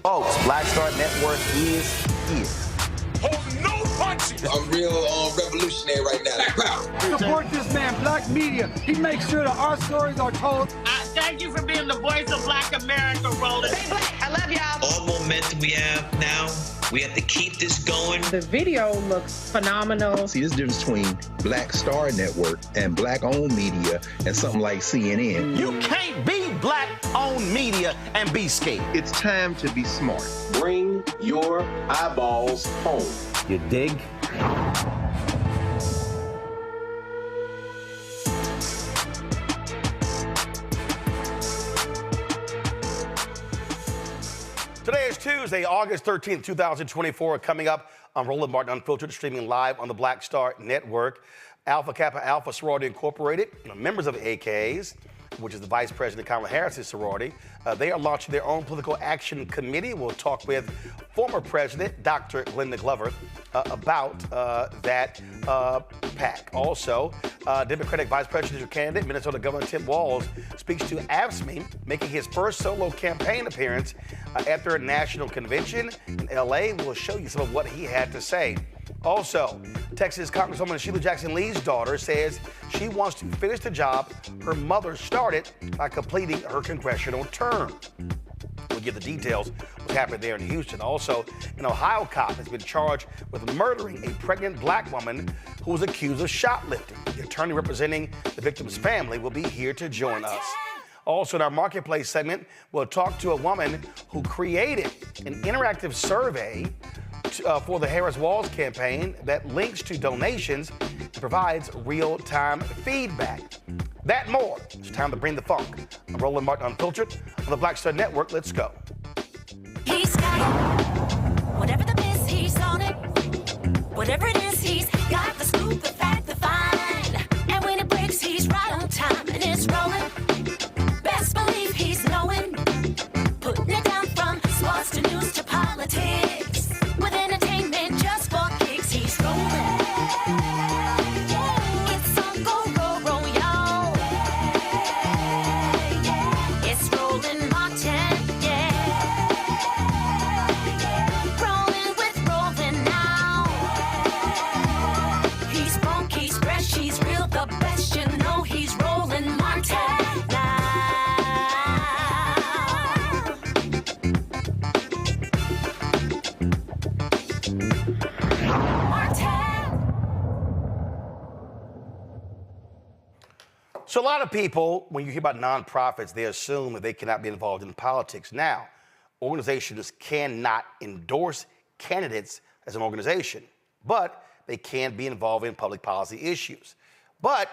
Folks, Black Star Network is here. Hold no punches. I'm real revolutionary right now. Support this man, Black Media. He makes sure that our stories are told. Thank you for being the voice of Black America, Roland. Stay black. I love y'all. All momentum we have now, we have to keep this going. The video looks phenomenal. See, there's a difference between Black Star Network and Black-owned media and something like CNN. You can't be Black-owned media and be scared. It's time to be smart. Bring your eyeballs home. You dig? Today is Tuesday, August 13th, 2024. Coming up on Roland Martin Unfiltered, streaming live on the Black Star Network. Kappa Alpha Sorority Incorporated, members of the AKs, which is the Vice President Kamala Harris' sorority, they are launching their own political action committee. We'll talk with former President Dr. Glenda Glover about that PAC. Also, Democratic Vice Presidential candidate, Minnesota Governor Tim Walz, speaks to AFSCME, making his first solo campaign appearance at their national convention in L.A. We'll show you some of what he had to say. Also, Texas Congresswoman Shelia Jackson Lee's daughter says she wants to finish the job her mother started by completing her congressional term. We'll give the details of what's happened there in Houston. Also, an Ohio cop has been charged with murdering a pregnant Black woman who was accused of shoplifting. The attorney representing the victim's family will be here to join us. Also, in our Marketplace segment, we'll talk to a woman who created an interactive survey for the Harris-Walz campaign that links to donations and provides real-time feedback. That more. It's time to bring the funk. I'm Roland Martin Unfiltered on the Black Star Network. Let's go. He's got it. Whatever the miss, he's on it. Whatever it is, he's got the scoop, the fact, the find. And when it breaks, he's right on time and it's rolling. Best believe he's knowing. Putting it down from sports to news to politics. With entertainment just for kicks, he's rolling. It's on go, roll, y'all. It's Roland Martin, yeah. Rolling with Roland now. He's funky, he's fresh, he's real, the best, you know he's Roland Martin now. So a lot of people, when you hear about nonprofits, they assume that they cannot be involved in politics. Now, organizations cannot endorse candidates as an organization, but they can be involved in public policy issues. But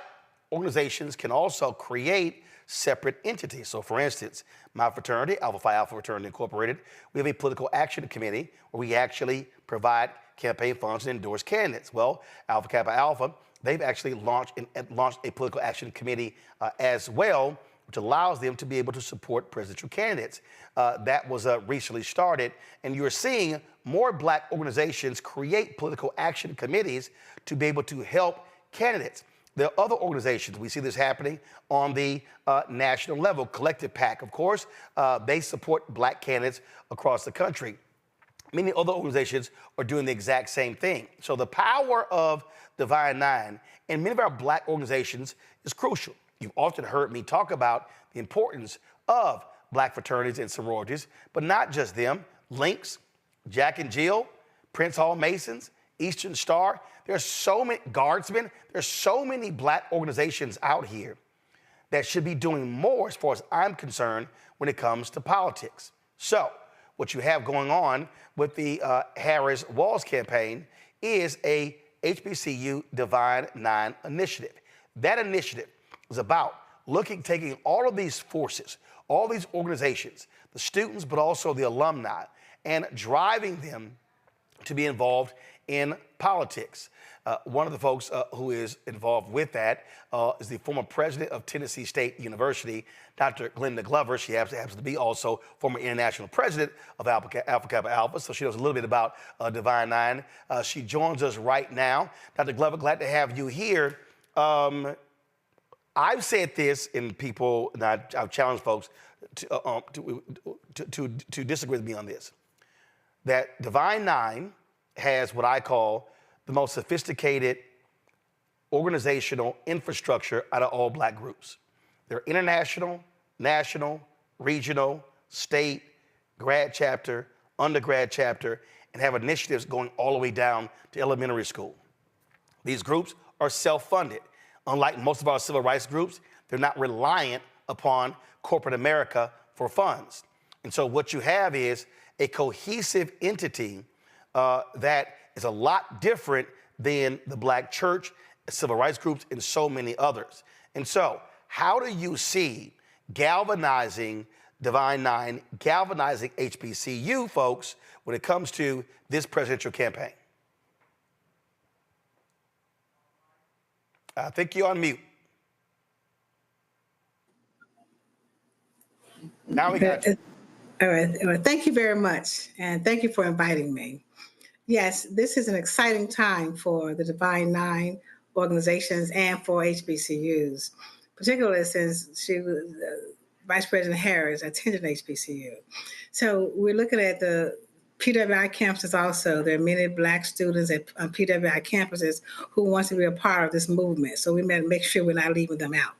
organizations can also create separate entities. So for instance, my fraternity, Alpha Phi Alpha Fraternity Incorporated, we have a political action committee where we actually provide campaign funds and endorse candidates. Well, Alpha Kappa Alpha, they've actually launched a political action committee as well, which allows them to be able to support presidential candidates. That was recently started, and you're seeing more Black organizations create political action committees to be able to help candidates. There are other organizations. We see this happening on the national level. Collective PAC, of course, they support Black candidates across the country. many other organizations are doing the exact same thing. So the power of Divine Nine and many of our black organizations is crucial. You've often heard me talk about the importance of black fraternities and sororities, but not just them. Links, Jack and Jill, Prince Hall Masons, Eastern Star. There's so many Guardsmen. There's so many black organizations out here that should be doing more, as far as I'm concerned, when it comes to politics. So what you have going on with the Harris-Walz campaign is a HBCU Divine Nine initiative. That initiative is about taking all of these forces, all these organizations, the students, but also the alumni, and driving them to be involved in politics. One of the folks who is involved with that is the former president of Tennessee State University, Dr. Glenda Glover. She happens to be also former international president of Alpha Kappa Alpha, so she knows a little bit about Divine Nine. She joins us right now. Dr. Glover, glad to have you here. I've said this, and people, and I've challenged folks to disagree with me on this, that Divine Nine has what I call the most sophisticated organizational infrastructure out of all black groups. They're international, national, regional, state, grad chapter, undergrad chapter, and have initiatives going all the way down to elementary school. These groups are self-funded. Unlike most of our civil rights groups, they're not reliant upon corporate America for funds. And so what you have is a cohesive entity that is a lot different than the black church, civil rights groups, and so many others. And so how do you see galvanizing Divine Nine, galvanizing HBCU folks when it comes to this presidential campaign? I think you're on mute. Now we got you. All right. Thank you very much. And thank you for inviting me. Yes, this is an exciting time for the Divine Nine organizations and for HBCUs, particularly since Vice President Harris attended HBCU. So we're looking at the PWI campuses also. There are many black students on PWI campuses who want to be a part of this movement. So we make sure we're not leaving them out.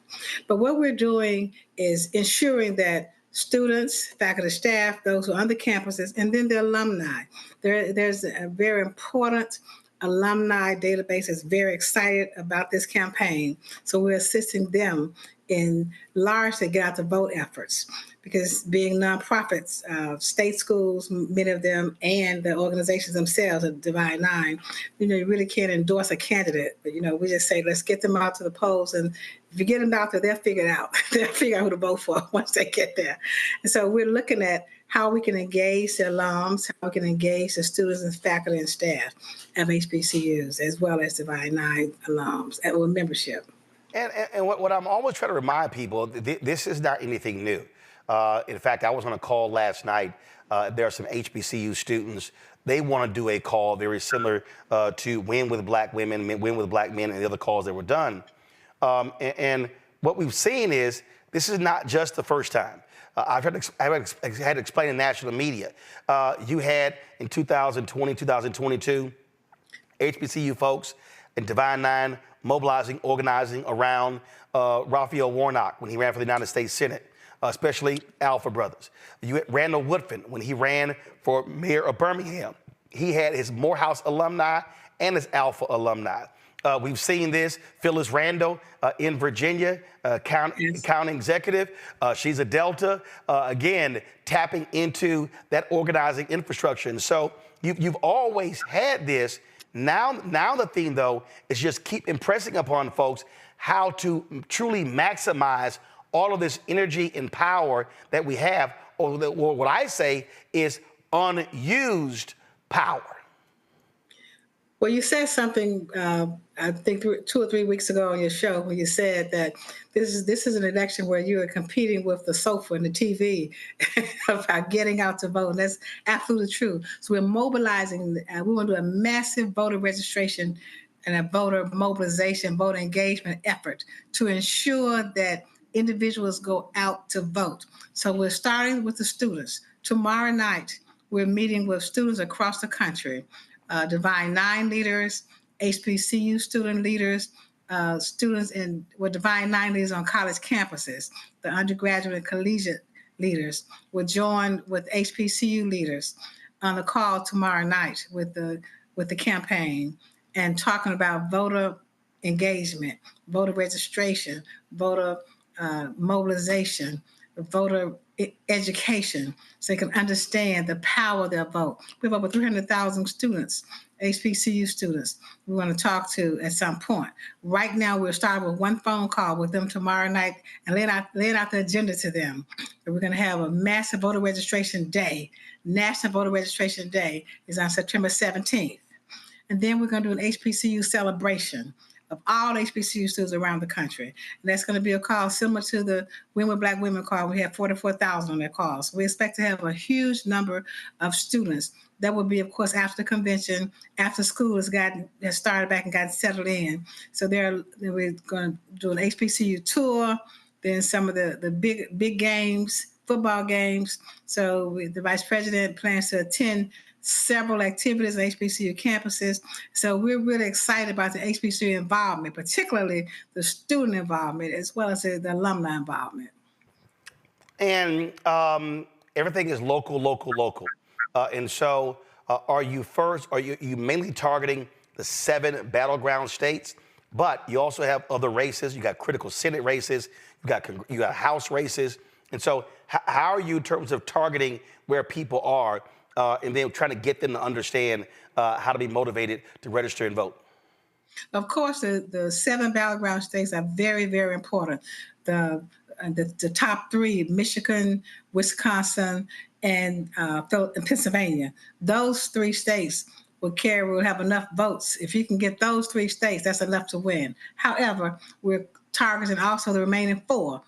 But what we're doing is ensuring that students, faculty, staff, those who are on the campuses, and then the alumni. There's a very important alumni database that's very excited about this campaign. So we're assisting them in largely get out the vote efforts, because being nonprofits, state schools, many of them, and the organizations themselves, the Divine Nine, you really can't endorse a candidate, but we just say, let's get them out to the polls, and if you get them out there, they'll figure it out. They'll figure out who to vote for once they get there. And so we're looking at how we can engage the alums, how we can engage the students and faculty and staff of HBCUs, as well as Divine Nine alums with membership. And what I'm always trying to remind people, this is not anything new. In fact, I was on a call last night. There are some HBCU students. They want to do a call very similar to Win with Black Women, Win with Black Men, and the other calls that were done. And what we've seen is this is not just the first time. I've had to explain in national media. You had in 2020, 2022, HBCU folks and Divine Nine mobilizing, organizing around Raphael Warnock when he ran for the United States Senate, especially Alpha Brothers. You had Randall Woodfin when he ran for mayor of Birmingham. He had his Morehouse alumni and his Alpha alumni. We've seen this. Phyllis Randall in Virginia, county executive. She's a Delta. Again, tapping into that organizing infrastructure. And so you've always had this. Now the theme, though, is just keep impressing upon folks how to truly maximize all of this energy and power that we have, or what I say is unused power. Well, you said something, I think 2 or 3 weeks ago on your show, when you said that this is an election where you are competing with the sofa and the TV about getting out to vote. And that's absolutely true. So we're mobilizing. We want to do a massive voter registration and a voter mobilization, voter engagement effort to ensure that individuals go out to vote. So we're starting with the students. Tomorrow night, we're meeting with students across the country, Divine Nine leaders, HBCU student leaders, students with Divine Nine leaders on college campuses, the undergraduate and collegiate leaders will join with HBCU leaders on the call tomorrow night with the campaign and talking about voter engagement, voter registration, voter mobilization, voter education, so they can understand the power of their vote. We have over 300,000 students, HBCU students, we want to talk to at some point. Right now, we'll start with one phone call with them tomorrow night and lay out the agenda to them. And we're going to have a massive voter registration day. National Voter Registration Day is on September 17th. And then we're going to do an HBCU celebration of all HBCU students around the country. And that's going to be a call similar to the Women with Black Women call. We have 44,000 on that call. So we expect to have a huge number of students. That will be, of course, after the convention, after school has started back and gotten settled in. So we're going to do an HBCU tour, then some of the big games, football games. So the Vice President plans to attend several activities on HBCU campuses. So we're really excited about the HBCU involvement, particularly the student involvement, as well as the alumni involvement. And everything is local. And so are you mainly targeting the 7 battleground states? But you also have other races. You got critical Senate races. You got House races. And so how are you in terms of targeting where people are and then trying to get them to understand how to be motivated to register and vote? Of course, the 7 battleground states are very, very important. The top 3, Michigan, Wisconsin, and Pennsylvania. Those 3 states will have enough votes. If you can get those 3 states, that's enough to win. However, we're targeting also the remaining 4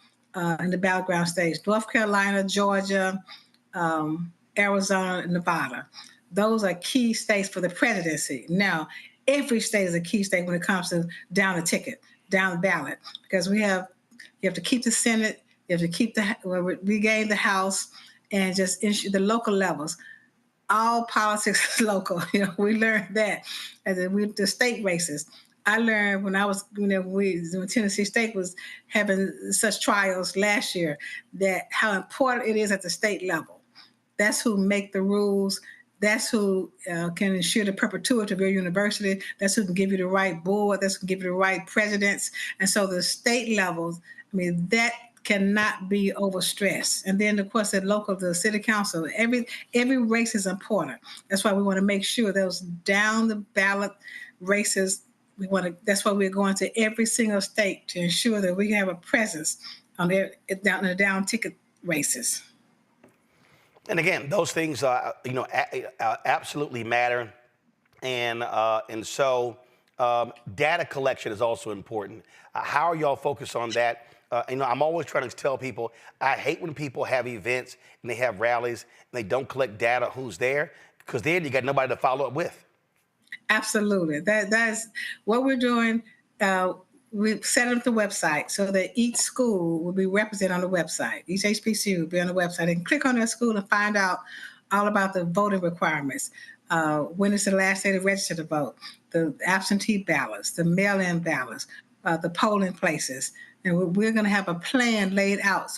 in the battleground states: North Carolina, Georgia, Arizona, and Nevada. Those are key states for the presidency. Now, every state is a key state when it comes to down the ballot, because you have to keep the Senate, you have to regain the House, and just ensure the local levels. All politics is local. We learned that as the state races. I learned when I was, when Tennessee State was having such trials last year, that how important it is at the state level. That's who make the rules. That's who can ensure the perpetuity of your university. That's who can give you the right board. That's who can give you the right presidents. And so the state levels, that cannot be overstressed. And then, of course, at local, the city council, every race is important. That's why we want to make sure those down the ballot races, that's why we're going to every single state to ensure that we have a presence on the down ticket races. And again, those things, absolutely matter. And so data collection is also important. How are y'all focused on that? I'm always trying to tell people, I hate when people have events and they have rallies and they don't collect data who's there, because then you got nobody to follow up with. Absolutely. That's what we're doing. We've set up the website so that each school will be represented on the website. Each HBCU will be on the website, and click on their school and find out all about the voting requirements. When is the last day to register to vote? The absentee ballots, the mail-in ballots, the polling places. And we're going to have a plan laid out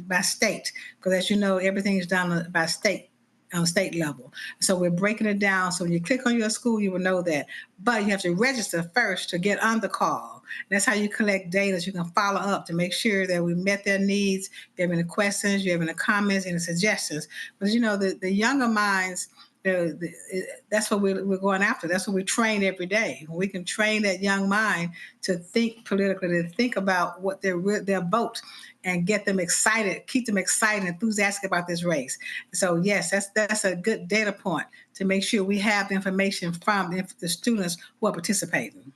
by state, because as you know, everything is done by state, on state level. So we're breaking it down. So when you click on your school, you will know that. But you have to register first to get on the call. And that's how you collect data, so you can follow up to make sure that we met their needs. If you have any questions, you have any comments, any suggestions. But the younger minds, that's what we're going after. That's what we train every day. We can train that young mind to think politically, to think about what their vote, and get them excited, keep them excited, enthusiastic about this race. So yes, that's a good data point to make sure we have the information from the students who are participating.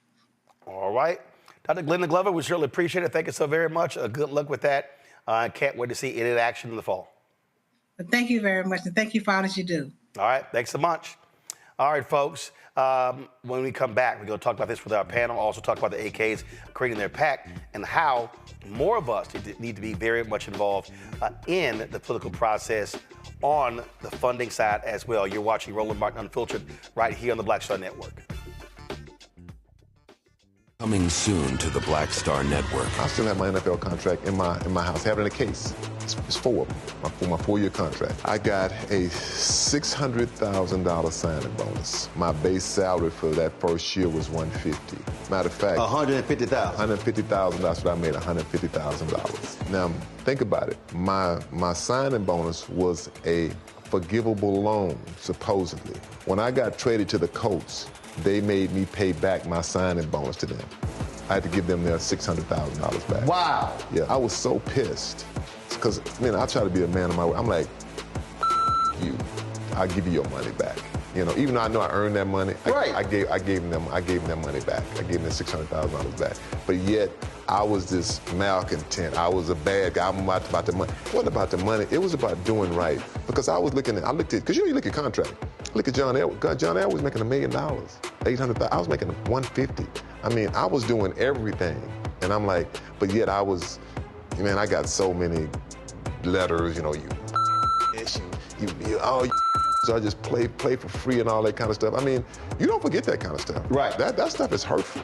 All right. Dr. Glenda Glover, we certainly appreciate it. Thank you so very much. Good luck with that. I can't wait to see it in action in the fall. But thank you very much, and thank you for all that you do. All right, thanks so much. All right, folks. When we come back, we're going to talk about this with our panel. Also talk about the AKs creating their PAC and how more of us need to be very much involved in the political process on the funding side as well. You're watching Roland Martin Unfiltered right here on the Black Star Network. Coming soon to the Black Star Network. I still have my NFL contract in my house, having a case. It's 4 of them, for my 4-year contract. I got a $600,000 signing bonus. My base salary for that first year was $150,000. Matter of fact, $150,000. $150,000. That's what I made, $150,000. Now think about it. My signing bonus was a forgivable loan, supposedly. When I got traded to the Colts, they made me pay back my signing bonus to them. I had to give them their $600,000 back. Wow. Yeah, I was so pissed. Because, I try to be a man of my word. I'm like, you, I'll give you your money back. Even though I know I earned that money, right. I gave them their money back. I gave them $600,000 back. But yet, I was this malcontent. I was a bad guy. I'm about the money. It wasn't about the money. It was about doing right. Because I looked at, because you look at contract. Look at John Elway. John Elway was making $1 million, $800,000. I was making $150,000. I was doing everything. And I'm like, but yet I was, I got so many letters, so I just play for free and all that kind of stuff. You don't forget that kind of stuff. Right. That stuff is hurtful.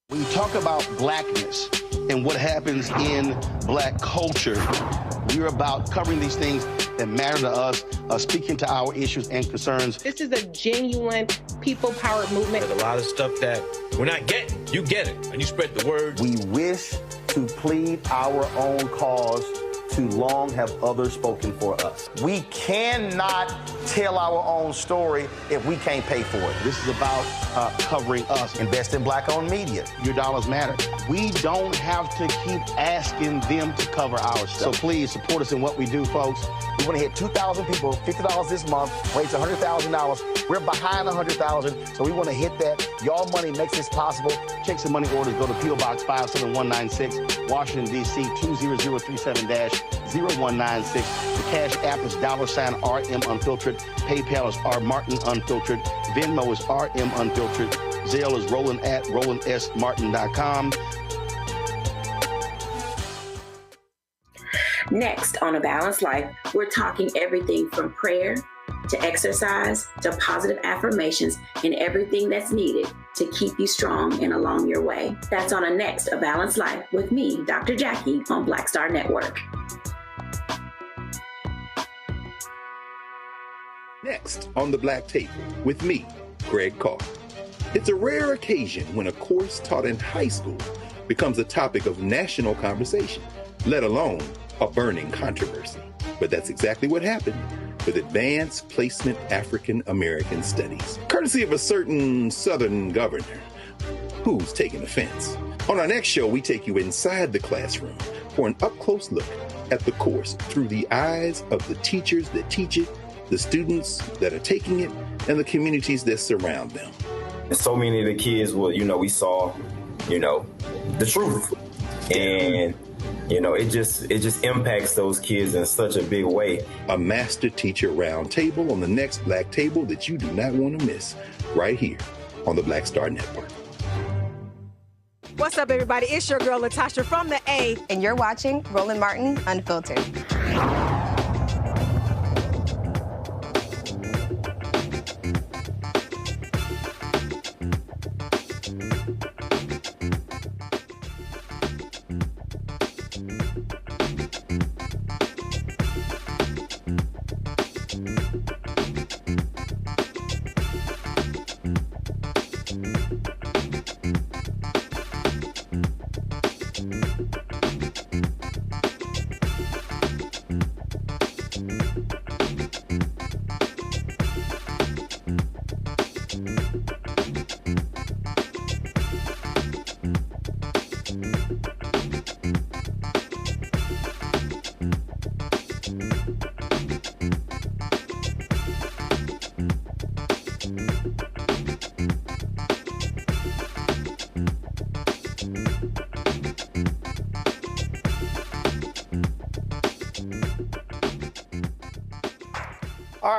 When you talk about blackness and what happens in black culture, we're about covering these things that matter to us, speaking to our issues and concerns. This is a genuine people-powered movement. There's a lot of stuff that we're not getting. You get it, and you spread the word. We wish to plead our own cause. Too long have others spoken for us. We cannot tell our own story if we can't pay for it. This is about covering us. Invest in black-owned media. Your dollars matter. We don't have to keep asking them to cover our stuff. So please support us in what we do, folks. We want to hit 2,000 people, $50 this month, raise $100,000. We're behind $100,000, so we want to hit that. Y'all money makes this possible. Check some money orders. Go to P.O. Box 57196, Washington, D.C. 20037-0196. The Cash App is $RM Unfiltered. PayPal is R Martin Unfiltered. Venmo is RM Unfiltered. Zelle is Roland at RolandSMartin.com. Next on A Balanced Life, we're talking everything from prayer to exercise to positive affirmations and everything that's needed to keep you strong and along your way. That's on a next A Balanced Life with me, Dr. Jackie, on Black Star Network. Next on the Black Table with me, Greg Carr. It's a rare occasion when a course taught in high school becomes a topic of national conversation, let alone a burning controversy. But that's exactly what happened with Advanced Placement African American Studies, courtesy of a certain Southern governor who's taking offense. On our next show, we take you inside the classroom for an up-close look at the course through the eyes of the teachers that teach it, the students that are taking it, and the communities that surround them. And so many of the kids we saw, the truth. And it just impacts those kids in such a big way. A master teacher round table on the next Black Table that you do not want to miss, right here on the Black Star Network. What's up, everybody? It's your girl, Latasha from the A. And you're watching Roland Martin Unfiltered.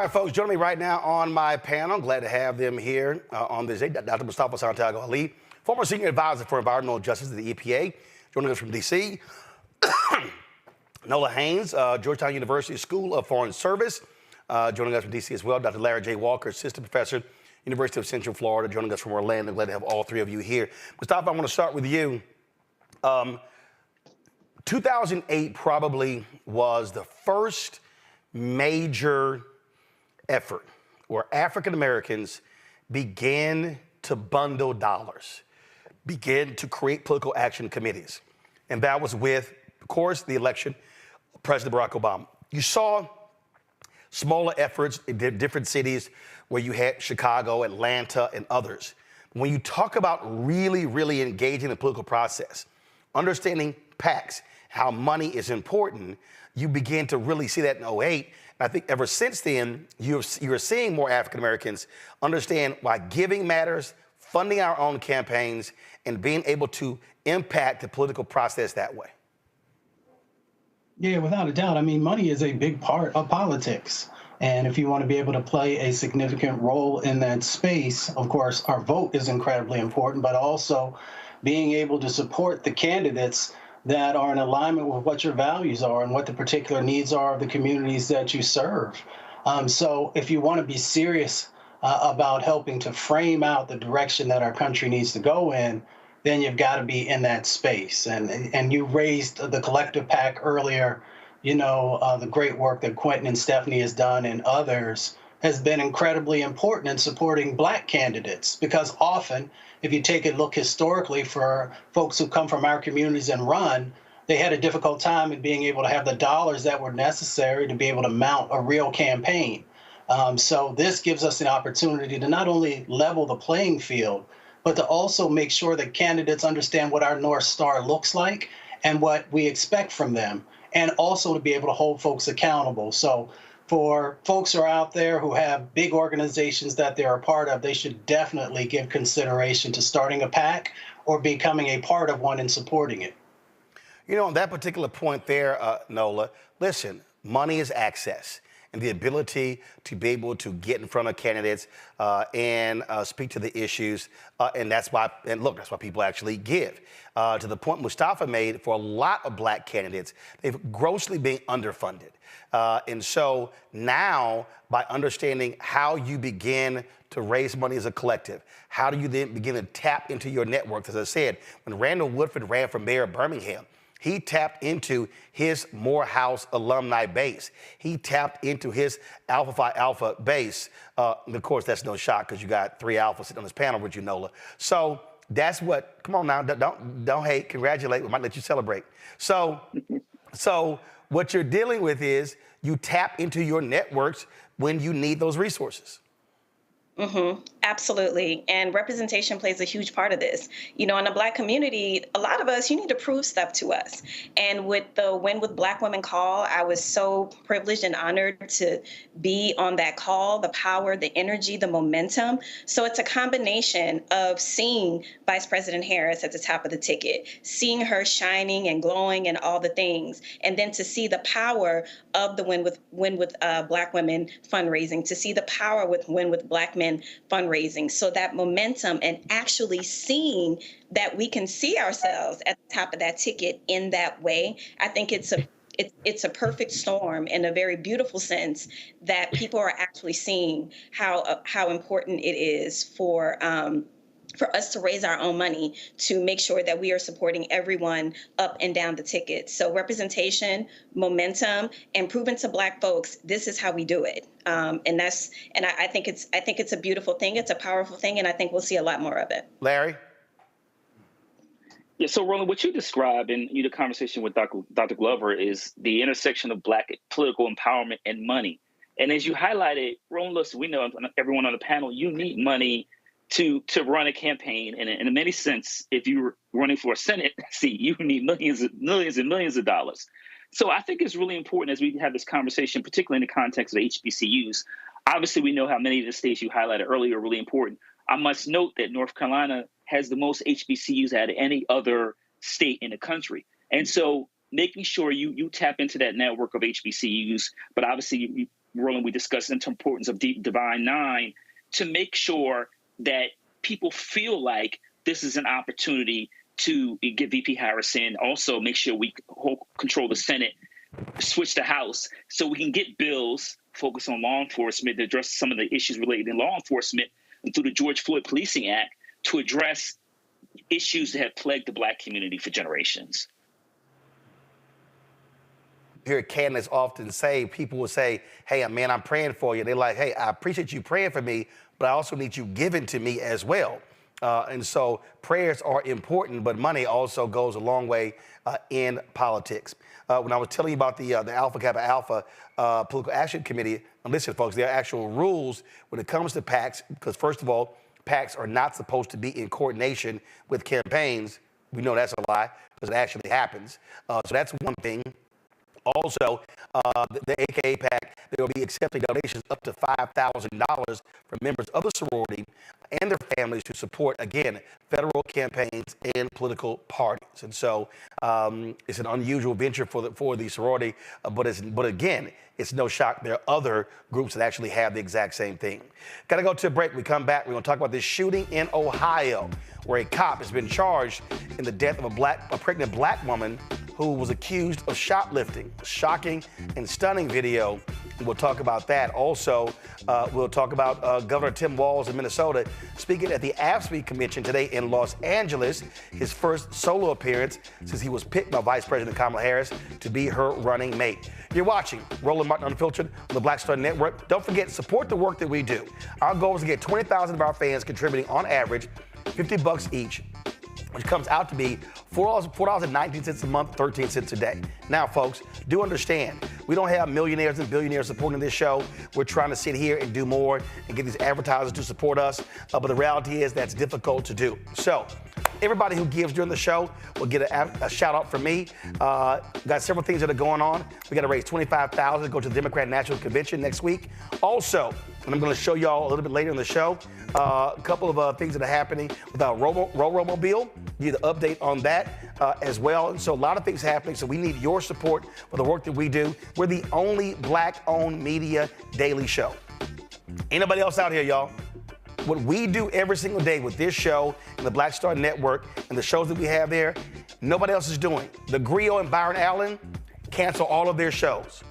All right, folks, joining me right now on my panel. Glad to have them here on this day. Dr. Mustafa Santiago Ali, former senior advisor for environmental justice at the EPA, joining us from D.C. Nola Haynes, Georgetown University School of Foreign Service, joining us from D.C. as well. Dr. Larry J. Walker, assistant professor, University of Central Florida, joining us from Orlando. Glad to have all three of you here. Mustafa, I want to start with you. 2008 probably was the first major effort where African Americans began to bundle dollars, began to create political action committees. And that was with, of course, the election of President Barack Obama. You saw smaller efforts in different cities where you had Chicago, Atlanta, and others. When you talk about really, really engaging the political process, understanding PACs, how money is important, you begin to really see that in 2008. And I think ever since then, you're seeing more African Americans understand why giving matters, funding our own campaigns, and being able to impact the political process that way. Yeah, without a doubt. I mean, money is a big part of politics. And if you want to be able to play a significant role in that space, of course, our vote is incredibly important, but also being able to support the candidates that are in alignment with what your values are and what the particular needs are of the communities that you serve. So if you want to be serious about helping to frame out the direction that our country needs to go in, then you've got to be in that space. And you raised the collective PAC earlier. You know, the great work that Quentin and Stephanie has done and others has been incredibly important in supporting Black candidates, because often, if you take a look historically for folks who come from our communities and run, they had a difficult time in being able to have the dollars that were necessary to be able to mount a real campaign. So this gives us an opportunity to not only level the playing field, but to also make sure that candidates understand what our North Star looks like and what we expect from them, and also to be able to hold folks accountable. So for folks who are out there who have big organizations that they're a part of, they should definitely give consideration to starting a PAC or becoming a part of one and supporting it. You know, on that particular point there, Nola, listen, money is access and the ability to be able to get in front of candidates and speak to the issues. And that's why, and look, that's why people actually give. To the point Mustafa made, for a lot of Black candidates, they've grossly been underfunded. And so now, by understanding how you begin to raise money as a collective, how do you then begin to tap into your networks? As I said, when Randall Woodford ran for mayor of Birmingham, he tapped into his Morehouse alumni base. He tapped into his Alpha Phi Alpha base. And of course, that's no shock because you got 3 alphas sitting on this panel with you, Nola. So that's what, come on now, don't hate, congratulate. We might let you celebrate. So what you're dealing with is you tap into your networks when you need those resources. Absolutely. And representation plays a huge part of this. You know, in the Black community, a lot of us, you need to prove stuff to us. And with the Win with Black Women call, I was so privileged and honored to be on that call, the power, the energy, the momentum. So it's a combination of seeing Vice President Harris at the top of the ticket, seeing her shining and glowing and all the things, and then to see the power of the Win with Black Women fundraising, to see the power with Win with Black Men fundraising. So that momentum and actually seeing that we can see ourselves at the top of that ticket in that way, I think it's a perfect storm in a very beautiful sense that people are actually seeing how important it is for us to raise our own money to make sure that we are supporting everyone up and down the ticket. So representation, momentum, and proving to Black folks, this is how we do it. And I think it's a beautiful thing. It's a powerful thing. And I think we'll see a lot more of it. Larry? Yeah, so Roland, what you described in the conversation with Dr. Glover is the intersection of Black political empowerment and money. And as you highlighted, Roland, listen, we know everyone on the panel, you need money to run a campaign. And in many sense, if you're running for a Senate seat, you need millions and millions of dollars. So I think it's really important as we have this conversation, particularly in the context of HBCUs. Obviously, we know how many of the states you highlighted earlier are really important. I must note that North Carolina has the most HBCUs out of any other state in the country. And so making sure you tap into that network of HBCUs, but obviously Roland, we discussed the importance of Divine Nine to make sure that people feel like this is an opportunity to get VP Harris in. Also, make sure we control the Senate, switch the House, so we can get bills focused on law enforcement to address some of the issues related to law enforcement, and through the George Floyd Policing Act to address issues that have plagued the Black community for generations. Hear candidates often say, people will say, hey, man, I'm praying for you. They're like, hey, I appreciate you praying for me, but I also need you giving to me as well. And so prayers are important, but money also goes a long way in politics. When I was telling you about the Alpha Kappa Alpha Political Action Committee, and listen, folks, there are actual rules when it comes to PACs, because first of all, PACs are not supposed to be in coordination with campaigns. We know that's a lie, because it actually happens. So that's one thing. Also, the AKA PAC, they will be accepting donations up to $5,000 from members of the sorority and their families to support, again, federal campaigns and political parties. And so it's an unusual venture for the sorority, but again, it's no shock there are other groups that actually have the exact same thing. Got to go to a break. We come back, we're going to talk about this shooting in Ohio, where a cop has been charged in the death of a pregnant Black woman who was accused of shoplifting. Shocking and stunning video. We'll talk about that. Also, we'll talk about Governor Tim Walz in Minnesota speaking at the AFSCME convention today in Los Angeles, his first solo appearance since he was picked by Vice President Kamala Harris to be her running mate. You're watching Roland Martin Unfiltered on the Black Star Network. Don't forget, support the work that we do. Our goal is to get 20,000 of our fans contributing on average $50 each, which comes out to be $4.19 a month, 13 cents a day. Now, folks, do understand, we don't have millionaires and billionaires supporting this show. We're trying to sit here and do more and get these advertisers to support us, but the reality is that's difficult to do. So, everybody who gives during the show will get a shout out from me. Got several things that are going on. We got to raise $25,000 to go to the Democrat National Convention next week. Also, and I'm going to show y'all a little bit later in the show, a couple of things that are happening with our Robo-Mobile. Need an update on that as well. And so a lot of things happening. So we need your support for the work that we do. We're the only Black-owned media daily show. Ain't nobody else out here, y'all. What we do every single day with this show and the Black Star Network and the shows that we have there, nobody else is doing. The Griot and Byron Allen cancel all of their shows.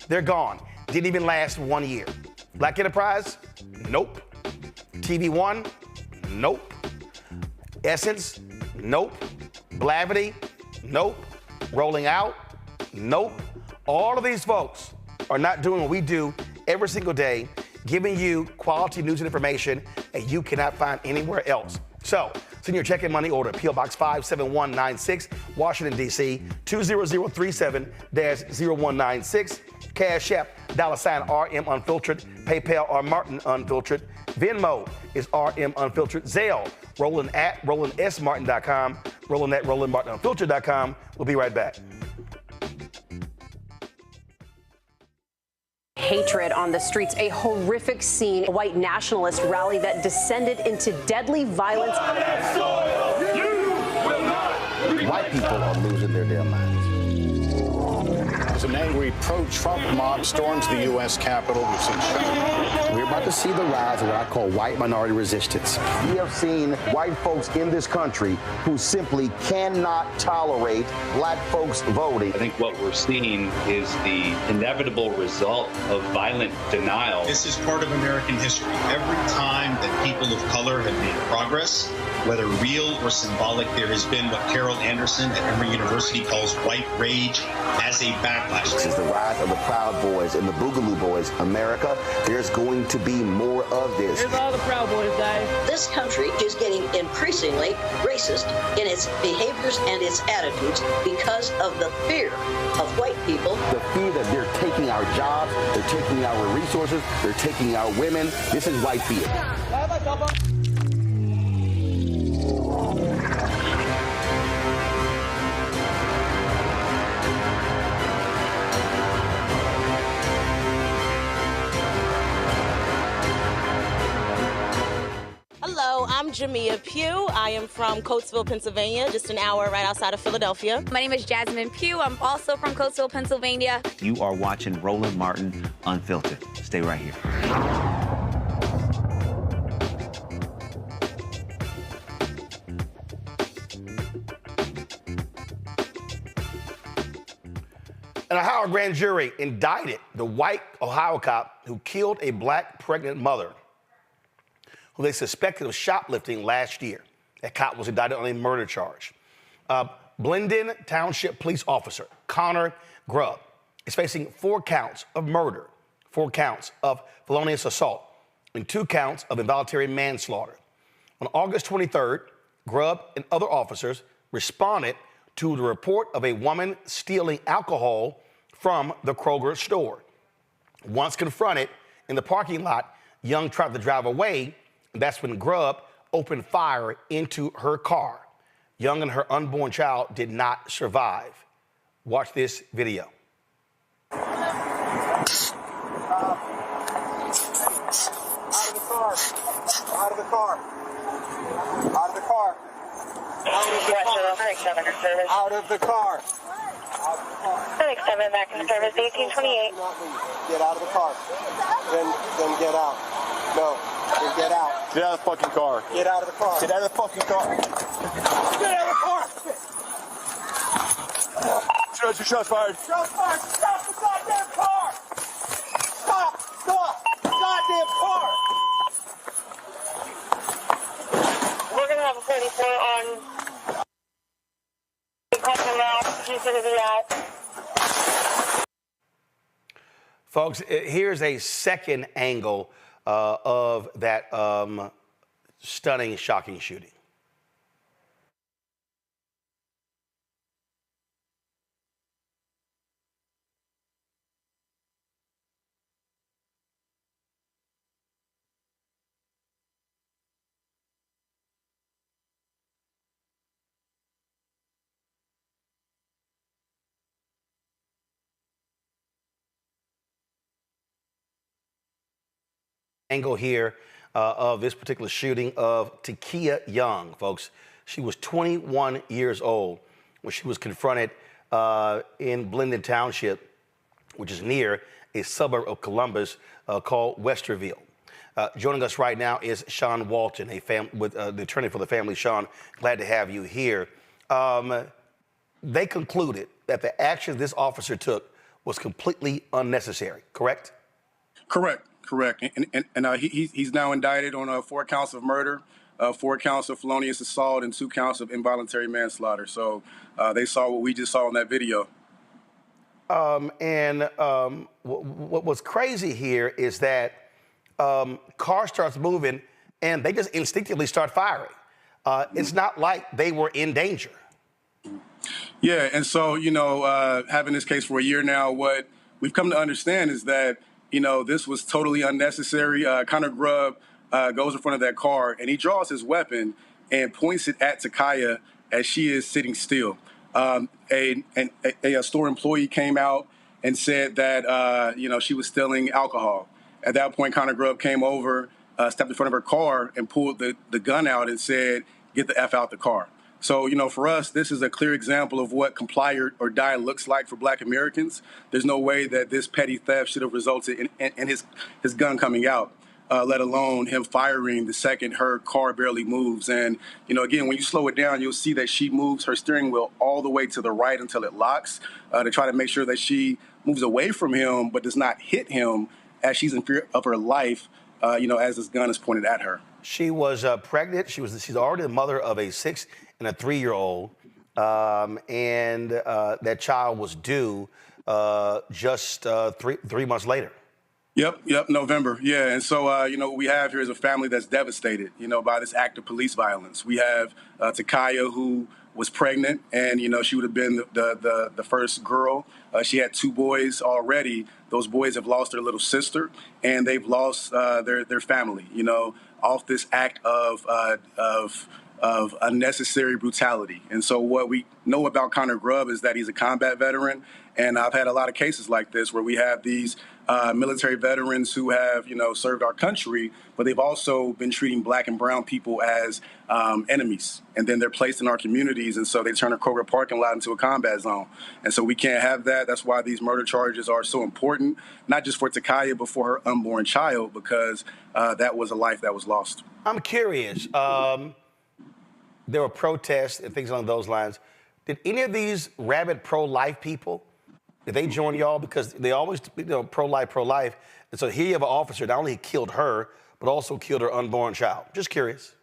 They're gone. Didn't even last 1 year. Black Enterprise? Nope. TV One? Nope. Essence? Nope. Blavity? Nope. Rolling Out? Nope. All of these folks are not doing what we do every single day, giving you quality news and information that you cannot find anywhere else. So, send your check and money order, P.O. Box 57196, Washington, D.C., 20037-0196. Cash App, $RM Unfiltered. PayPal, R Martin Unfiltered. Venmo is RM Unfiltered. Zelle, Roland at RolandSMartin.com. Roland at RolandMartinUnfiltered.com. We'll be right back. Hatred on the streets, a horrific scene, a white nationalist rally that descended into deadly violence. White people are losing their damn minds. An angry pro-Trump mob storms the U.S. Capitol. We've seen We're about to see the rise of what I call white minority resistance. We have seen white folks in this country who simply cannot tolerate Black folks voting. I think what we're seeing is the inevitable result of violent denial. This is part of American history. Every time that people of color have made progress, whether real or symbolic, there has been what Carol Anderson at Emory University calls white rage as a backlash. This is the rise of the Proud Boys and the Boogaloo Boys. America, there's going to be more of this. Here's all the Proud Boys, Dave. This country is getting increasingly racist in its behaviors and its attitudes because of the fear of white people. The fear that they're taking our jobs, they're taking our resources, they're taking our women. This is white fear. Hello, I'm Jamia Pugh. I am from Coatesville, Pennsylvania, just an hour right outside of Philadelphia. My name is Jasmine Pugh. I'm also from Coatesville, Pennsylvania. You are watching Roland Martin Unfiltered. Stay right here. An Ohio grand jury indicted the white Ohio cop who killed a black pregnant mother who they suspected of shoplifting last year. That cop was indicted on a murder charge. Glenda Township police officer Connor Grubb is facing 4 counts of murder, 4 counts of felonious assault, and 2 counts of involuntary manslaughter. On August 23rd, Grubb and other officers responded to the report of a woman stealing alcohol from the Kroger store. Once confronted in the parking lot, Young tried to drive away, and that's when Grubb opened fire into her car. Young and her unborn child did not survive. Watch this video. Out of the car. Out of the car. Out of the car. 7 back in service, 1828. Get out of the car. Then get out. No, then get out. Get out of the fucking car. Get out of the car. Get out of the fucking car. Get out of the car. Shots fired. Shots fired. Stop the goddamn car. Stop the goddamn car. We're going to have a 34 on. Folks, here's a second angle of that stunning, shocking shooting. Angle here of this particular shooting of Takia Young, folks. She was 21 years old when she was confronted in Glenda Township, which is near a suburb of Columbus called Westerville. Joining us right now is Sean Walton, the attorney for the family. Sean, glad to have you here. They concluded that the action this officer took was completely unnecessary, correct? Correct. And he's now indicted on 4 counts of murder, 4 counts of felonious assault, and 2 counts of involuntary manslaughter. So they saw what we just saw in that video. What was crazy here is that car starts moving and they just instinctively start firing. It's not like they were in danger. Yeah, and so, having this case for a year now, what we've come to understand is that this was totally unnecessary. Connor Grubb goes in front of that car, and he draws his weapon and points it at Takia as she is sitting still. A store employee came out and said that, she was stealing alcohol. At that point, Connor Grubb came over, stepped in front of her car, and pulled the gun out and said, "Get the F out the car." So, for us, this is a clear example of what comply or die looks like for Black Americans. There's no way that this petty theft should have resulted in his gun coming out, let alone him firing the second her car barely moves. And, again, when you slow it down, you'll see that she moves her steering wheel all the way to the right until it locks to try to make sure that she moves away from him but does not hit him as she's in fear of her life, as this gun is pointed at her. She was pregnant. She's already the mother of a 6- and a 3-year-old, and that child was due just 3 months later. Yep, November. Yeah, and so, what we have here is a family that's devastated, by this act of police violence. We have Takia, who was pregnant, and, she would have been the first girl. She had 2 boys already. Those boys have lost their little sister, and they've lost their family, off this act of unnecessary brutality. And so what we know about Connor Grubb is that he's a combat veteran. And I've had a lot of cases like this where we have these military veterans who have, served our country, but they've also been treating black and brown people as enemies. And then they're placed in our communities, and so they turn a Kroger parking lot into a combat zone. And so we can't have that. That's why these murder charges are so important, not just for Takaya, but for her unborn child, because that was a life that was lost. I'm curious. There were protests and things along those lines. Did any of these rabid pro-life people, did they join y'all? Because they always, pro-life. And so here you have an officer, not only killed her, but also killed her unborn child. Just curious.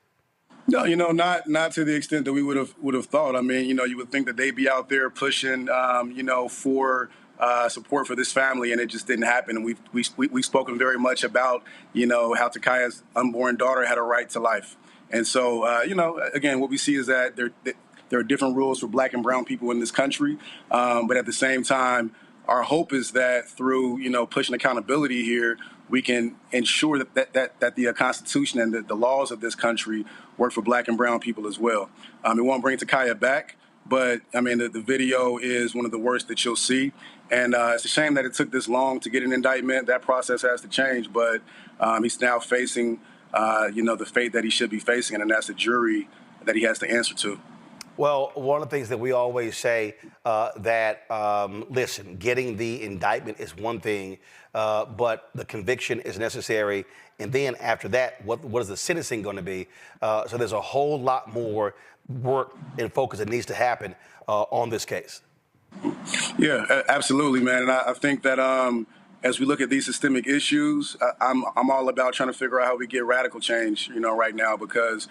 No, not to the extent that we would have thought. I mean, you would think that they'd be out there pushing, for support for this family, and it just didn't happen. And we've spoken very much about, how Takaya's unborn daughter had a right to life. And so, again, what we see is that there are different rules for black and brown people in this country. But at the same time, our hope is that through, pushing accountability here, we can ensure that the Constitution and the laws of this country work for black and brown people as well. It won't bring Takaya back, but, the video is one of the worst that you'll see. And it's a shame that it took this long to get an indictment. That process has to change, but he's now facing the fate that he should be facing, and that's a jury that he has to answer to. Well, one of the things that we always say listen, getting the indictment is one thing, but the conviction is necessary. And then after that, what is the sentencing going to be? So there's a whole lot more work and focus that needs to happen on this case. Yeah, absolutely, man. And I think that as we look at these systemic issues, I'm all about trying to figure out how we get radical change, right now, because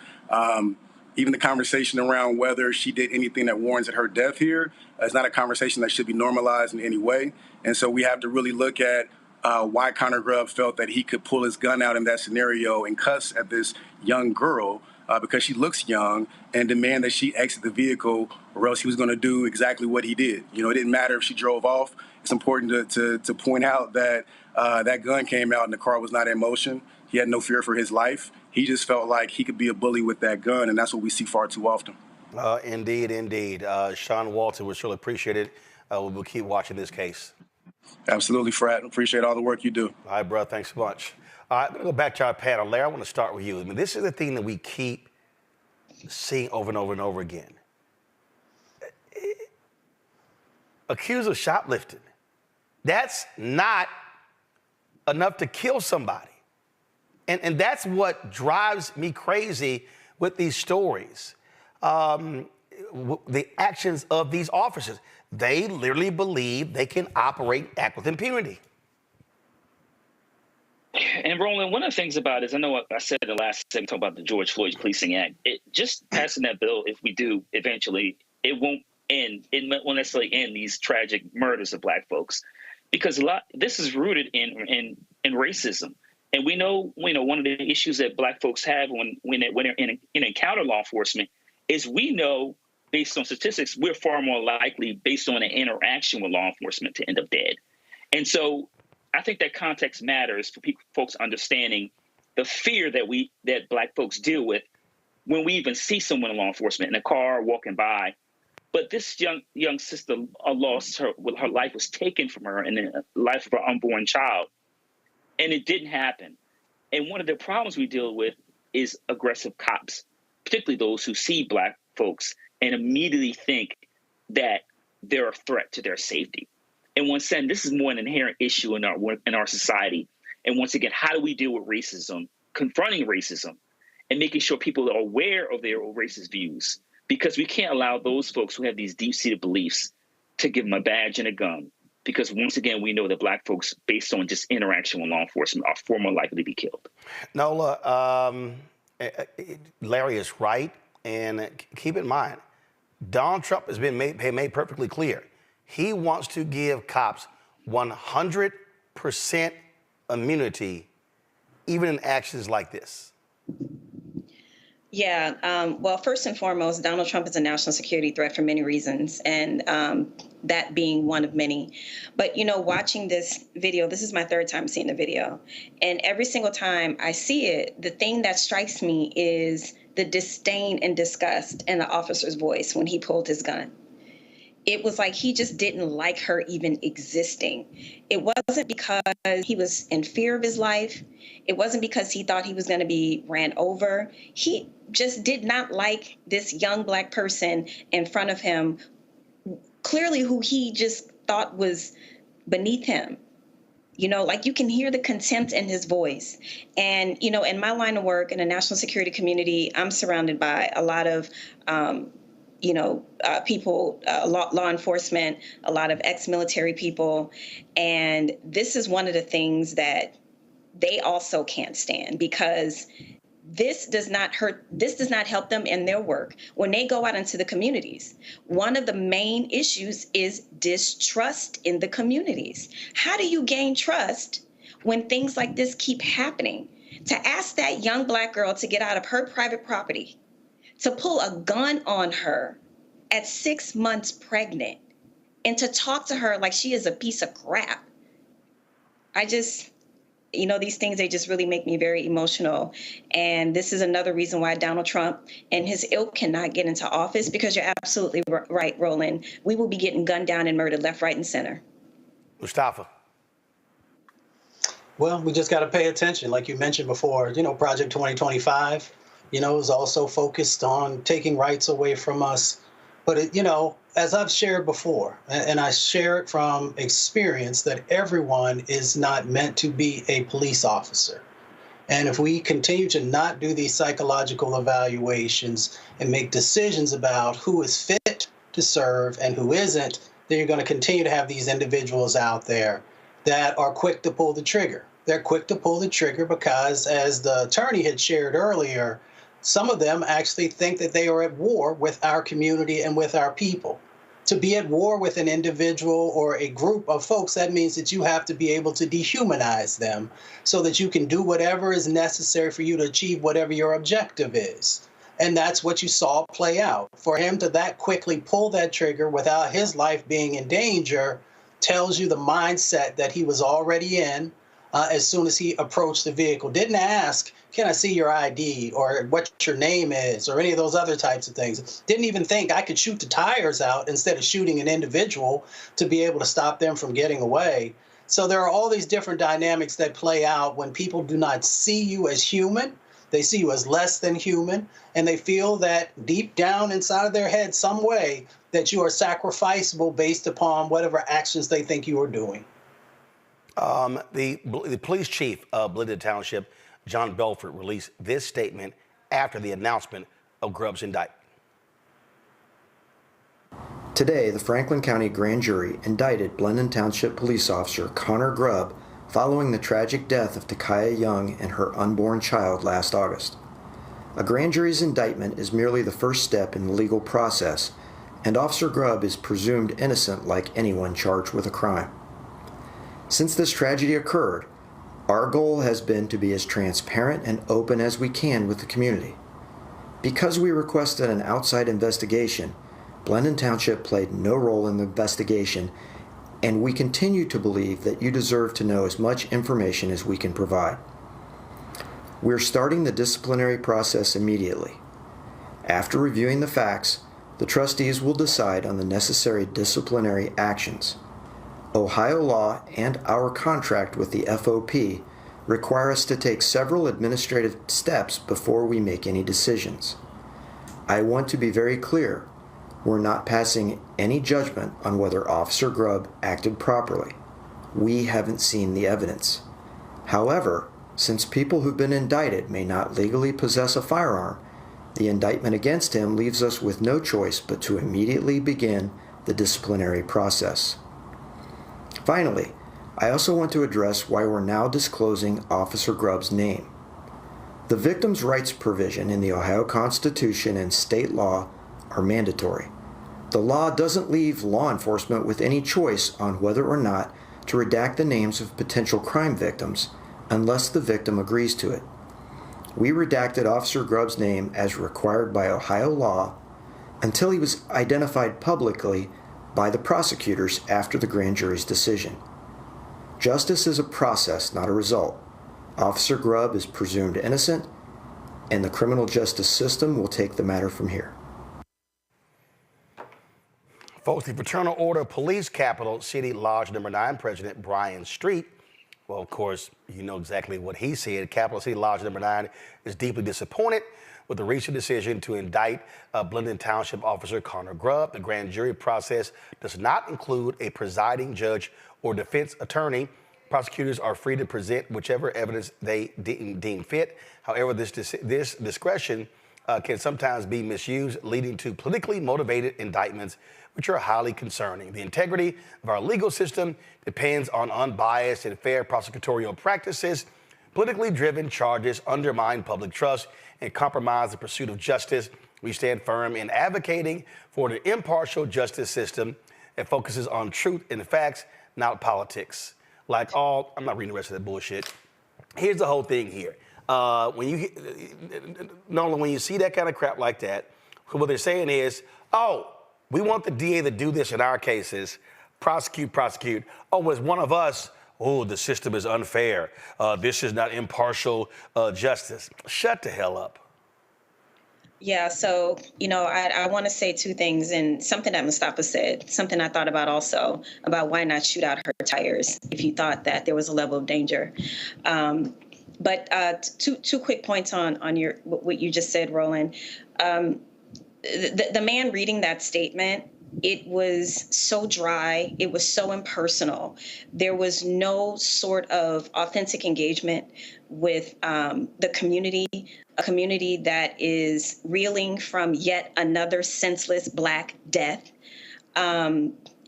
even the conversation around whether she did anything that warrants her death here is not a conversation that should be normalized in any way. And so we have to really look at why Connor Grubb felt that he could pull his gun out in that scenario and cuss at this young girl because she looks young, and demand that she exit the vehicle, or else he was going to do exactly what he did. It didn't matter if she drove off. It's important to point out that that gun came out and the car was not in motion. He had no fear for his life. He just felt like he could be a bully with that gun, and that's what we see far too often. Indeed. Sean Walton, we surely appreciate it. We'll keep watching this case. Absolutely, Frat. Appreciate all the work you do. All right, bro. Thanks so much. All right, I'm going to go back to our panel. Larry, I want to start with you. This is the thing that we keep seeing over and over and over again. Accused of shoplifting. That's not enough to kill somebody. And that's what drives me crazy with these stories. The actions of these officers. They literally believe they can operate, act with impunity. And Roland, one of the things about it is, I know I said the last segment, talk about the George Floyd Policing Act. It just passing that bill, if we do eventually, it won't necessarily end these tragic murders of black folks, because this is rooted in racism. And we know one of the issues that black folks have when they're in encounter law enforcement is, we know, based on statistics, we're far more likely, based on an interaction with law enforcement, to end up dead. And so I think that context matters for folks understanding the fear that black folks deal with when we even see someone in law enforcement in a car walking by. But this young sister lost her life was taken from her, and the life of her unborn child. And it didn't happen. And one of the problems we deal with is aggressive cops, particularly those who see black folks and immediately think that they're a threat to their safety. And once again, this is more an inherent issue in our society. And once again, how do we deal with racism, confronting racism, and making sure people are aware of their racist views? Because we can't allow those folks who have these deep-seated beliefs to give them a badge and a gun. Because once again, we know that black folks, based on just interaction with law enforcement, are far more likely to be killed. Nola, Larry is right. And keep in mind, Donald Trump has been made perfectly clear. He wants to give cops 100% immunity, even in actions like this. Yeah, well, first and foremost, Donald Trump is a national security threat for many reasons, and that being one of many. But, watching this video, this is my third time seeing the video, and every single time I see it, the thing that strikes me is the disdain and disgust in the officer's voice when he pulled his gun. it was like he just didn't like her even existing. It wasn't because he was in fear of his life. It wasn't because he thought he was going to be ran over. He just did not like this young Black person in front of him, clearly who he just thought was beneath him. You know, like you can hear the contempt in his voice. And, you know, in my line of work in the national security community, I'm surrounded by a lot of people, law enforcement, a lot of ex-military people. And this is one of the things that they also can't stand, because this does not help them in their work when they go out into the communities. One of the main issues is distrust in the communities. How do you gain trust when things like this keep happening? To ask that young Black girl to get out of her private property, to pull a gun on her at 6 months pregnant, and to talk to her like she is a piece of crap. These things, they just really make me very emotional. And this is another reason why Donald Trump and his ilk cannot get into office, because you're absolutely right, Roland. We will be getting gunned down and murdered left, right, and center. Mustafa. Well, we just got to pay attention. Like you mentioned before, Project 2025, is also focused on taking rights away from us. But, as I've shared before, and I share it from experience, that everyone is not meant to be a police officer. And if we continue to not do these psychological evaluations and make decisions about who is fit to serve and who isn't, then you're going to continue to have these individuals out there that are quick to pull the trigger. They're quick to pull the trigger because, as the attorney had shared earlier, some of them actually think that they are at war with our community and with our people. To be at war with an individual or a group of folks, that means that you have to be able to dehumanize them so that you can do whatever is necessary for you to achieve whatever your objective is. And that's what you saw play out. For him to that quickly pull that trigger without his life being in danger tells you the mindset that he was already in as soon as he approached the vehicle. Didn't ask, can I see your ID, or what your name is, or any of those other types of things. Didn't even think I could shoot the tires out instead of shooting an individual to be able to stop them from getting away. So there are all these different dynamics that play out when people do not see you as human. They see you as less than human, and they feel that deep down inside of their head some way that you are sacrificable based upon whatever actions they think you are doing. The police chief of Glenda Township, John Belford, released this statement after the announcement of Grubb's indictment. Today, the Franklin County Grand Jury indicted Glenda Township police officer Connor Grubb following the tragic death of Takaya Young and her unborn child last August. A grand jury's indictment is merely the first step in the legal process, and Officer Grubb is presumed innocent like anyone charged with a crime. Since this tragedy occurred, our goal has been to be as transparent and open as we can with the community. Because we requested an outside investigation, Glenda Township played no role in the investigation, and we continue to believe that you deserve to know as much information as we can provide. We're starting the disciplinary process immediately. After reviewing the facts, the trustees will decide on the necessary disciplinary actions. Ohio law and our contract with the FOP require us to take several administrative steps before we make any decisions. I want to be very clear. We're not passing any judgment on whether Officer Grubb acted properly. We haven't seen the evidence. However, since people who've been indicted may not legally possess a firearm, the indictment against him leaves us with no choice but to immediately begin the disciplinary process. Finally, I also want to address why we're now disclosing Officer Grubb's name. The victims' rights provision in the Ohio Constitution and state law are mandatory. The law doesn't leave law enforcement with any choice on whether or not to redact the names of potential crime victims unless the victim agrees to it. We redacted Officer Grubb's name as required by Ohio law until he was identified publicly by the prosecutors after the grand jury's decision. Justice is a process, not a result. Officer Grubb is presumed innocent, and the criminal justice system will take the matter from here. Folks, the Fraternal Order Police Capital City Lodge number 9 President Brian Street, well, of course, you know exactly what he said. Capital City Lodge number 9 is deeply disappointed with the recent decision to indict Blendon Township Officer Connor Grubb. The grand jury process does not include a presiding judge or defense attorney. Prosecutors are free to present whichever evidence they deem fit. However, this discretion can sometimes be misused, leading to politically motivated indictments, which are highly concerning. The integrity of our legal system depends on unbiased and fair prosecutorial practices. Politically driven charges undermine public trust and compromise the pursuit of justice. We stand firm in advocating for an impartial justice system that focuses on truth and facts, not politics. I'm not reading the rest of that bullshit. Here's the whole thing here. When you see that kind of crap like that, what they're saying is, oh, we want the DA to do this in our cases, prosecute. Oh, as one of us, oh, the system is unfair. This is not impartial justice. Shut the hell up. Yeah, so, I want to say two things, and something that Mustafa said, something I thought about also, about why not shoot out her tires if you thought that there was a level of danger. But two quick points on what you just said, Roland. The man reading that statement, it was so dry. It was so impersonal. There was no sort of authentic engagement with the community, a community that is reeling from yet another senseless Black death.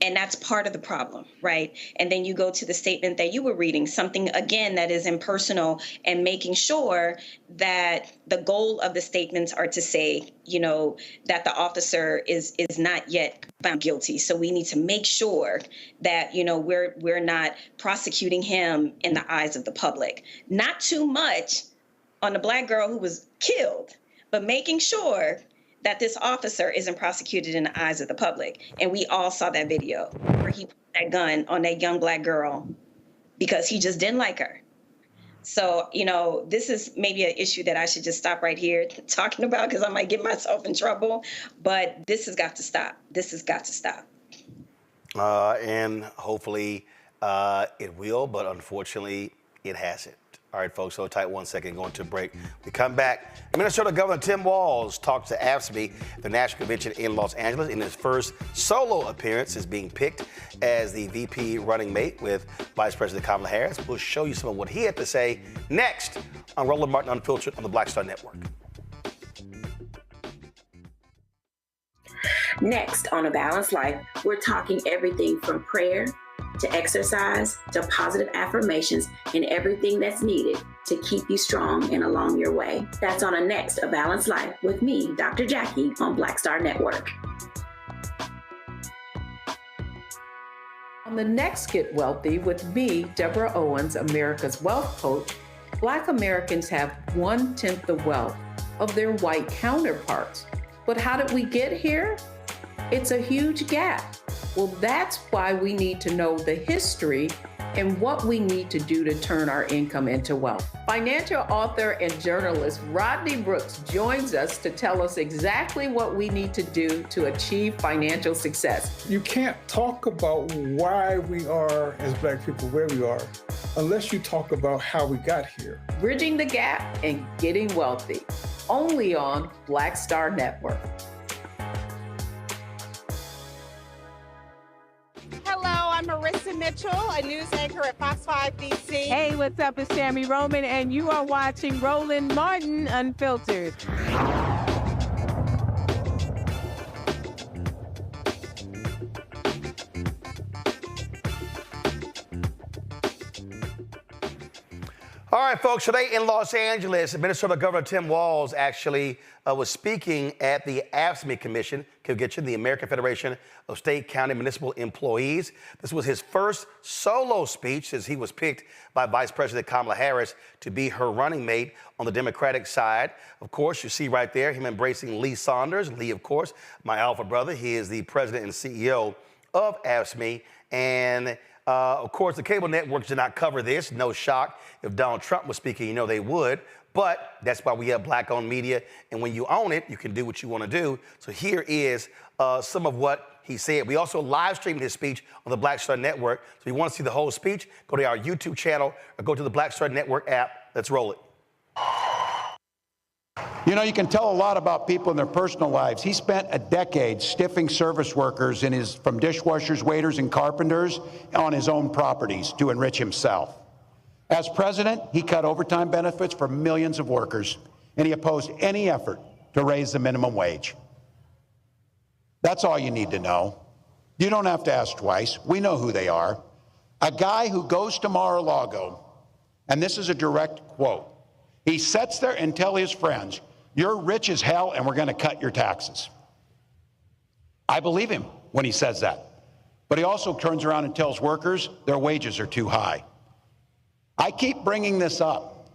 And that's part of the problem, right? And then you go to the statement that you were reading, something, again, that is impersonal, and making sure that the goal of the statements are to say, that the officer is not yet found guilty. So we need to make sure that, we're not prosecuting him in the eyes of the public. Not too much on the Black girl who was killed, but making sure that this officer isn't prosecuted in the eyes of the public. And we all saw that video where he put that gun on that young Black girl because he just didn't like her. So, this is maybe an issue that I should just stop right here talking about because I might get myself in trouble. But this has got to stop. This has got to stop. And hopefully it will, but unfortunately it hasn't. All right, folks, so tight 1 second, going to a break. We come back. Minnesota Governor Tim Walz talks to AFSCME, the National Convention in Los Angeles. In his first solo appearance, is being picked as the VP running mate with Vice President Kamala Harris. We'll show you some of what he had to say next on Roland Martin Unfiltered on the Black Star Network. Next on A Balanced Life, we're talking everything from prayer to exercise, to positive affirmations, and everything that's needed to keep you strong and along your way. That's on a next A Balanced Life with me, Dr. Jackie, on Black Star Network. On the next Get Wealthy with me, Deborah Owens, America's Wealth Coach, Black Americans have 1/10 the wealth of their white counterparts. But how did we get here? It's a huge gap. Well, that's why we need to know the history and what we need to do to turn our income into wealth. Financial author and journalist Rodney Brooks joins us to tell us exactly what we need to do to achieve financial success. You can't talk about why we are, as Black people, where we are, unless you talk about how we got here. Bridging the gap and getting wealthy, only on Black Star Network. I'm Marissa Mitchell, a news anchor at Fox 5 DC. Hey, what's up? It's Tammy Roman, and you are watching Roland Martin Unfiltered. All right, folks, today in Los Angeles, Minnesota Governor Tim Walz actually was speaking at the AFSCME Commission, the American Federation of State, County, Municipal Employees. This was his first solo speech since he was picked by Vice President Kamala Harris to be her running mate on the Democratic side. Of course, you see right there him embracing Lee Saunders. Lee, of course, my alpha brother. He is the president and CEO of AFSCME. And of course, the cable networks did not cover this. No shock. If Donald Trump was speaking, they would. But that's why we have black-owned media. And when you own it, you can do what you want to do. So here is some of what he said. We also live streamed his speech on the Black Star Network. So if you want to see the whole speech, go to our YouTube channel or go to the Black Star Network app. Let's roll it. You know, you can tell a lot about people in their personal lives. He spent a decade stiffing service workers from dishwashers, waiters, and carpenters on his own properties to enrich himself. As president, he cut overtime benefits for millions of workers, and he opposed any effort to raise the minimum wage. That's all you need to know. You don't have to ask twice. We know who they are. A guy who goes to Mar-a-Lago, and this is a direct quote, he sits there and tells his friends, "You're rich as hell and we're going to cut your taxes." I believe him when he says that. But he also turns around and tells workers their wages are too high. I keep bringing this up.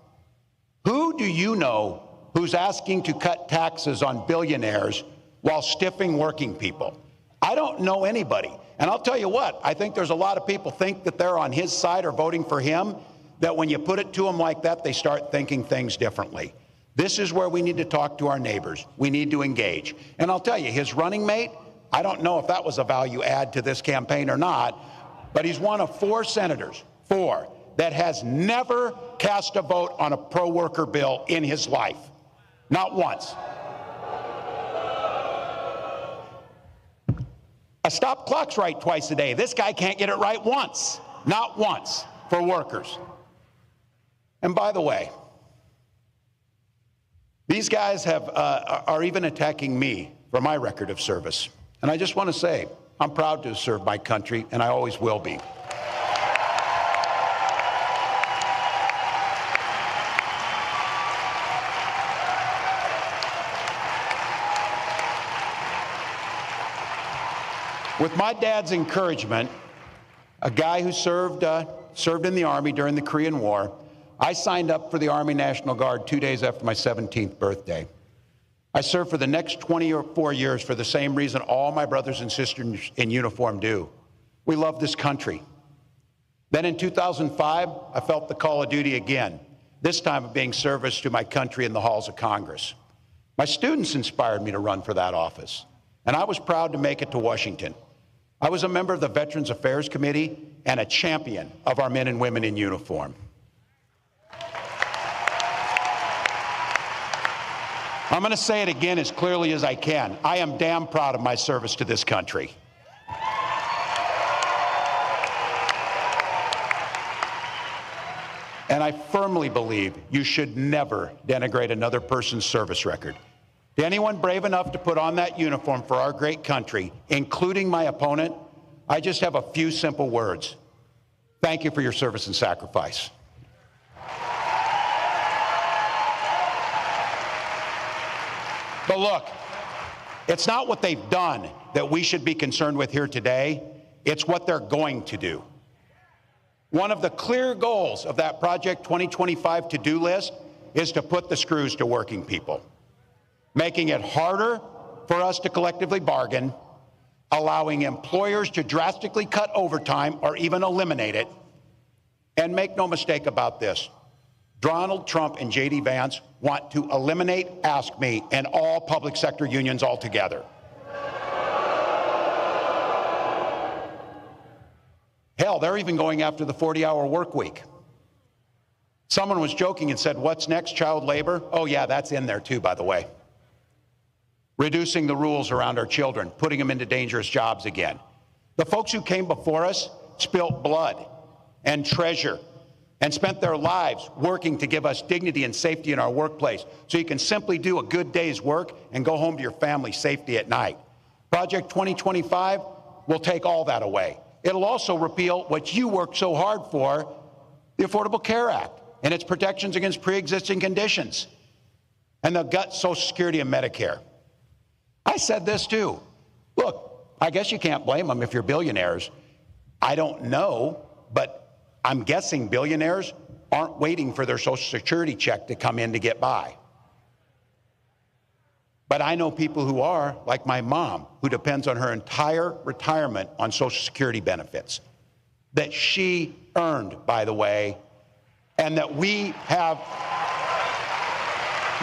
Who do you know who's asking to cut taxes on billionaires while stiffing working people? I don't know anybody. And I'll tell you what, I think there's a lot of people think that they're on his side or voting for him, that when you put it to them like that, they start thinking things differently. This is where we need to talk to our neighbors. We need to engage. And I'll tell you, his running mate, I don't know if that was a value add to this campaign or not, but he's one of 4 senators, 4, that has never cast a vote on a pro-worker bill in his life. Not once. A stop clock's right twice a day. This guy can't get it right once. Not once for workers. And by the way, these guys are even attacking me for my record of service. And I just want to say, I'm proud to serve my country, and I always will be. With my dad's encouragement, a guy who served in the Army during the Korean War, I signed up for the Army National Guard 2 days after my 17th birthday. I served for the next 24 years for the same reason all my brothers and sisters in uniform do. We love this country. Then in 2005, I felt the call of duty again, this time of being service to my country in the halls of Congress. My students inspired me to run for that office, and I was proud to make it to Washington. I was a member of the Veterans Affairs Committee and a champion of our men and women in uniform. I'm going to say it again as clearly as I can. I am damn proud of my service to this country. And I firmly believe you should never denigrate another person's service record. To anyone brave enough to put on that uniform for our great country, including my opponent, I just have a few simple words. Thank you for your service and sacrifice. But look, it's not what they've done that we should be concerned with here today. It's what they're going to do. One of the clear goals of that Project 2025 to-do list is to put the screws to working people, making it harder for us to collectively bargain, allowing employers to drastically cut overtime or even eliminate it. And make no mistake about this, Donald Trump and J.D. Vance want to eliminate Ask Me and all public sector unions altogether. Hell, they're even going after the 40-hour work week. Someone was joking and said, what's next, child labor? Oh yeah, that's in there too, by the way. Reducing the rules around our children, putting them into dangerous jobs again. The folks who came before us spilt blood and treasure and spent their lives working to give us dignity and safety in our workplace so you can simply do a good day's work and go home to your family safely at night. Project 2025 will take all that away. It'll also repeal what you worked so hard for, the Affordable Care Act and its protections against pre-existing conditions, and they'll gut Social Security and Medicare. I said this too. Look, I guess you can't blame them if you're billionaires. I don't know, but I'm guessing billionaires aren't waiting for their Social Security check to come in to get by. But I know people who are, like my mom, who depends on her entire retirement on Social Security benefits that she earned, by the way, and that we have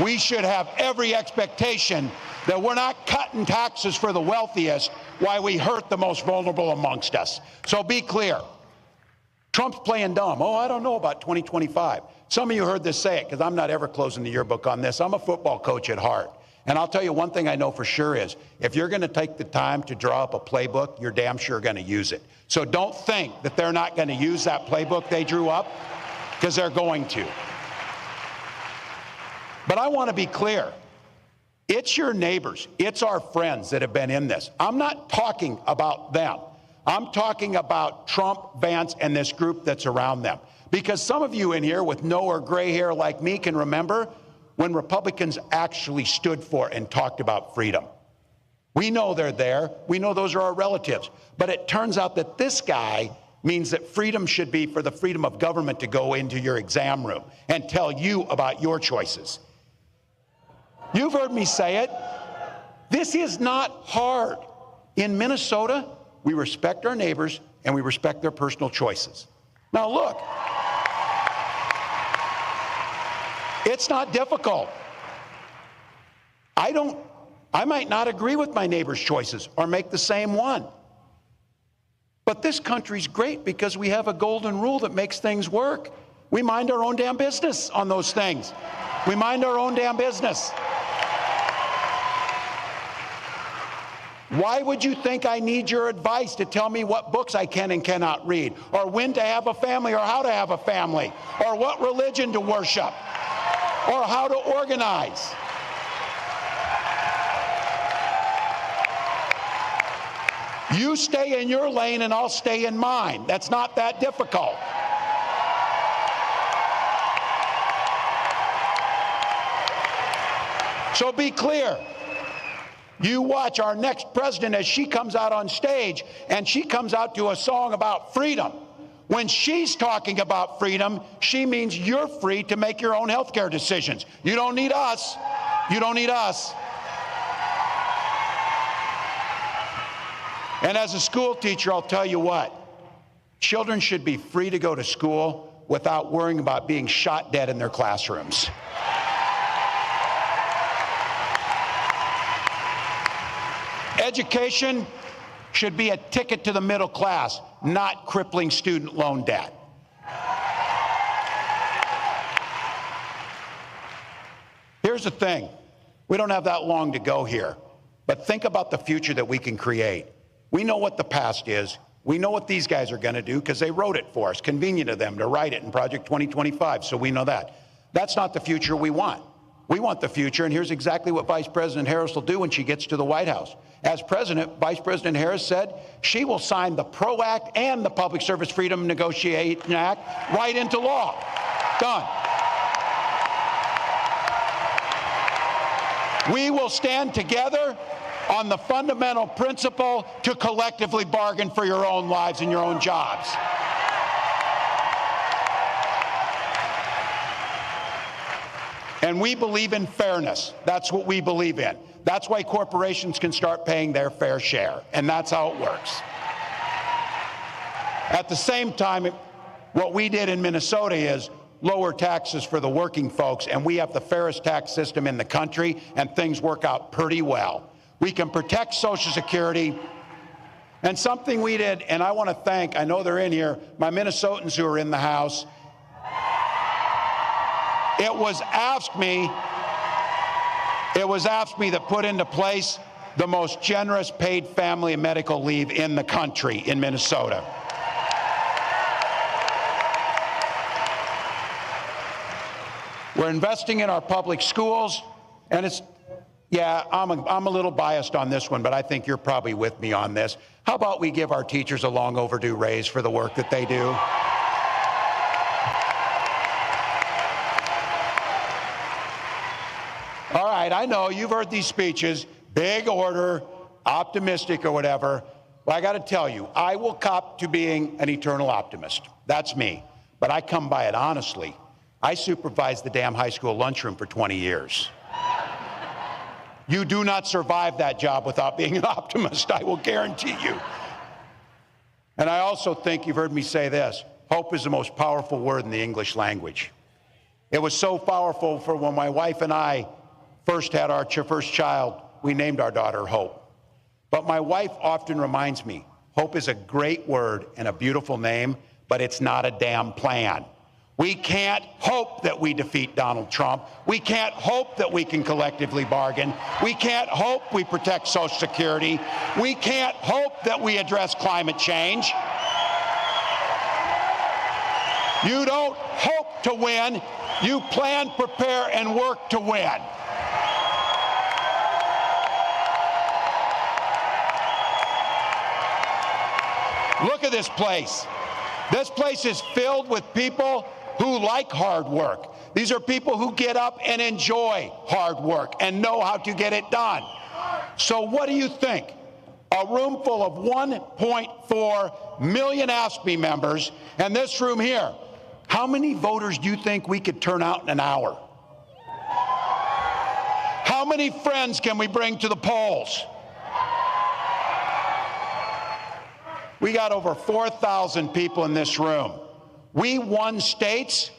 we should have every expectation that we're not cutting taxes for the wealthiest while we hurt the most vulnerable amongst us. So be clear. Trump's playing dumb. Oh, I don't know about 2025. Some of you heard this say it, because I'm not ever closing the yearbook on this. I'm a football coach at heart. And I'll tell you one thing I know for sure is, if you're going to take the time to draw up a playbook, you're damn sure going to use it. So don't think that they're not going to use that playbook they drew up, because they're going to. But I want to be clear. It's your neighbors, it's our friends that have been in this. I'm not talking about them. I'm talking about Trump, Vance, and this group that's around them. Because some of you in here with no or gray hair like me can remember when Republicans actually stood for and talked about freedom. We know they're there. We know those are our relatives. But it turns out that this guy means that freedom should be for the freedom of government to go into your exam room and tell you about your choices. You've heard me say it. This is not hard. In Minnesota, we respect our neighbors and we respect their personal choices. Now look, it's not difficult. I might not agree with my neighbor's choices or make the same one. But this country's great because we have a golden rule that makes things work. We mind our own damn business on those things. We mind our own damn business. Why would you think I need your advice to tell me what books I can and cannot read, or when to have a family or how to have a family, or what religion to worship, or how to organize? You stay in your lane and I'll stay in mine. That's not that difficult. So be clear. You watch our next president as she comes out on stage and she comes out to a song about freedom. When she's talking about freedom, she means you're free to make your own health care decisions. You don't need us. You don't need us. And as a school teacher, I'll tell you what, children should be free to go to school without worrying about being shot dead in their classrooms. Education should be a ticket to the middle class, not crippling student loan debt. Here's the thing. We don't have that long to go here, but think about the future that we can create. We know what the past is. We know what these guys are going to do because they wrote it for us. Convenient of them to write it in Project 2025, so we know that. That's not the future we want. We want the future, and here's exactly what Vice President Harris will do when she gets to the White House. As president, Vice President Harris said she will sign the PRO Act and the Public Service Freedom Negotiation Act right into law. Done. We will stand together on the fundamental principle to collectively bargain for your own lives and your own jobs. And we believe in fairness. That's what we believe in. That's why corporations can start paying their fair share, and that's how it works. At the same time, what we did in Minnesota is lower taxes for the working folks, and we have the fairest tax system in the country, and things work out pretty well. We can protect Social Security. And something we did, and I want to thank, I know they're in here, my Minnesotans who are in the House. It was AFSCME that put into place the most generous paid family and medical leave in the country in Minnesota. We're investing in our public schools, and it's, yeah, I'm a little biased on this one, but I think you're probably with me on this. How about we give our teachers a long overdue raise for the work that they do? All right, I know you've heard these speeches, big order, optimistic or whatever. Well, I got to tell you, I will cop to being an eternal optimist. That's me. But I come by it honestly. I supervised the damn high school lunchroom for 20 years. You do not survive that job without being an optimist, I will guarantee you. And I also think you've heard me say this, hope is the most powerful word in the English language. It was so powerful for when my wife and I first had our first child, we named our daughter Hope. But my wife often reminds me, hope is a great word and a beautiful name, but it's not a damn plan. We can't hope that we defeat Donald Trump. We can't hope that we can collectively bargain. We can't hope we protect Social Security. We can't hope that we address climate change. You don't hope to win. You plan, prepare, and work to win. Look at this place. This place is filled with people who like hard work. These are people who get up and enjoy hard work and know how to get it done. So what do you think? A room full of 1.4 million AFSCME members, and this room here, how many voters do you think we could turn out in an hour? How many friends can we bring to the polls? We got over 4,000 people in this room. We won states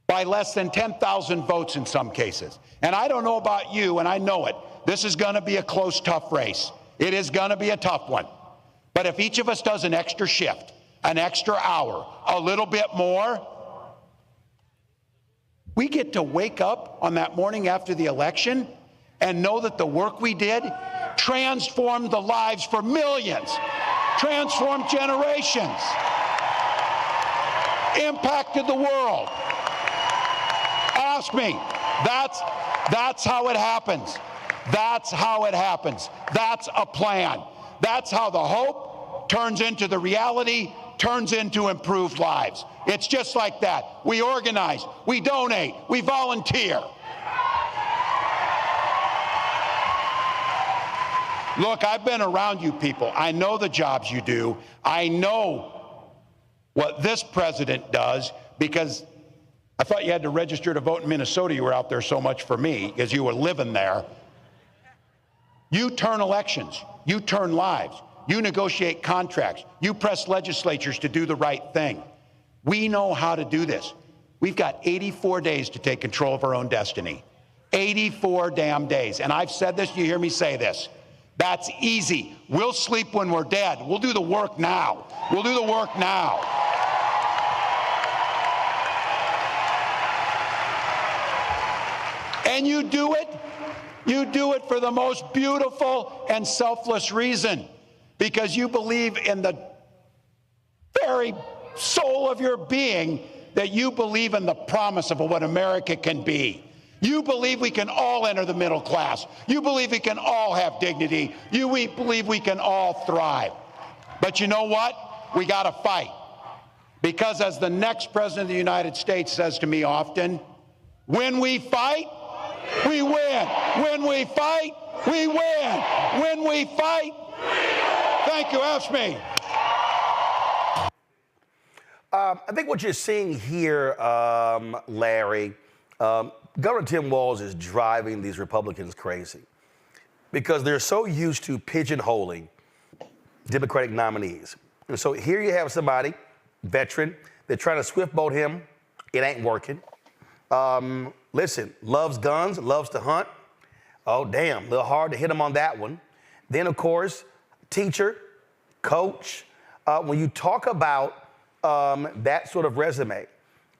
by less than 10,000 votes in some cases. And I don't know about you, and I know it. This is going to be a close, tough race. It is going to be a tough one. But if each of us does an extra shift, an extra hour, a little bit more, we get to wake up on that morning after the election and know that the work we did transformed the lives for millions, transformed generations, impacted the world. Ask me. That's how it happens. That's how it happens. That's a plan. That's how the hope turns into the reality, turns into improved lives. It's just like that. We organize, we donate, we volunteer. Look, I've been around you people. I know the jobs you do. I know what this president does, because I thought you had to register to vote in Minnesota. You were out there so much for me because you were living there. You turn elections. You turn lives. You negotiate contracts. You press legislatures to do the right thing. We know how to do this. We've got 84 days to take control of our own destiny. 84 damn days. And I've said this, you hear me say this. That's easy. We'll sleep when we're dead. We'll do the work now. We'll do the work now. And you do it for the most beautiful and selfless reason, because you believe in the very soul of your being that you believe in the promise of what America can be. You believe we can all enter the middle class. You believe we can all have dignity. You believe we can all thrive. But you know what? We got to fight. Because as the next president of the United States says to me often, when we fight, we win. When we fight, we win. When we fight, thank you, AFSCME. I think what you're seeing here, Larry, Governor Tim Walz is driving these Republicans crazy because they're so used to pigeonholing Democratic nominees. And so here you have somebody, veteran, they're trying to swift boat him. It ain't working. Listen, loves guns, loves to hunt. Oh, damn, a little hard to hit him on that one. Then, of course, teacher, coach. When you talk about that sort of resume,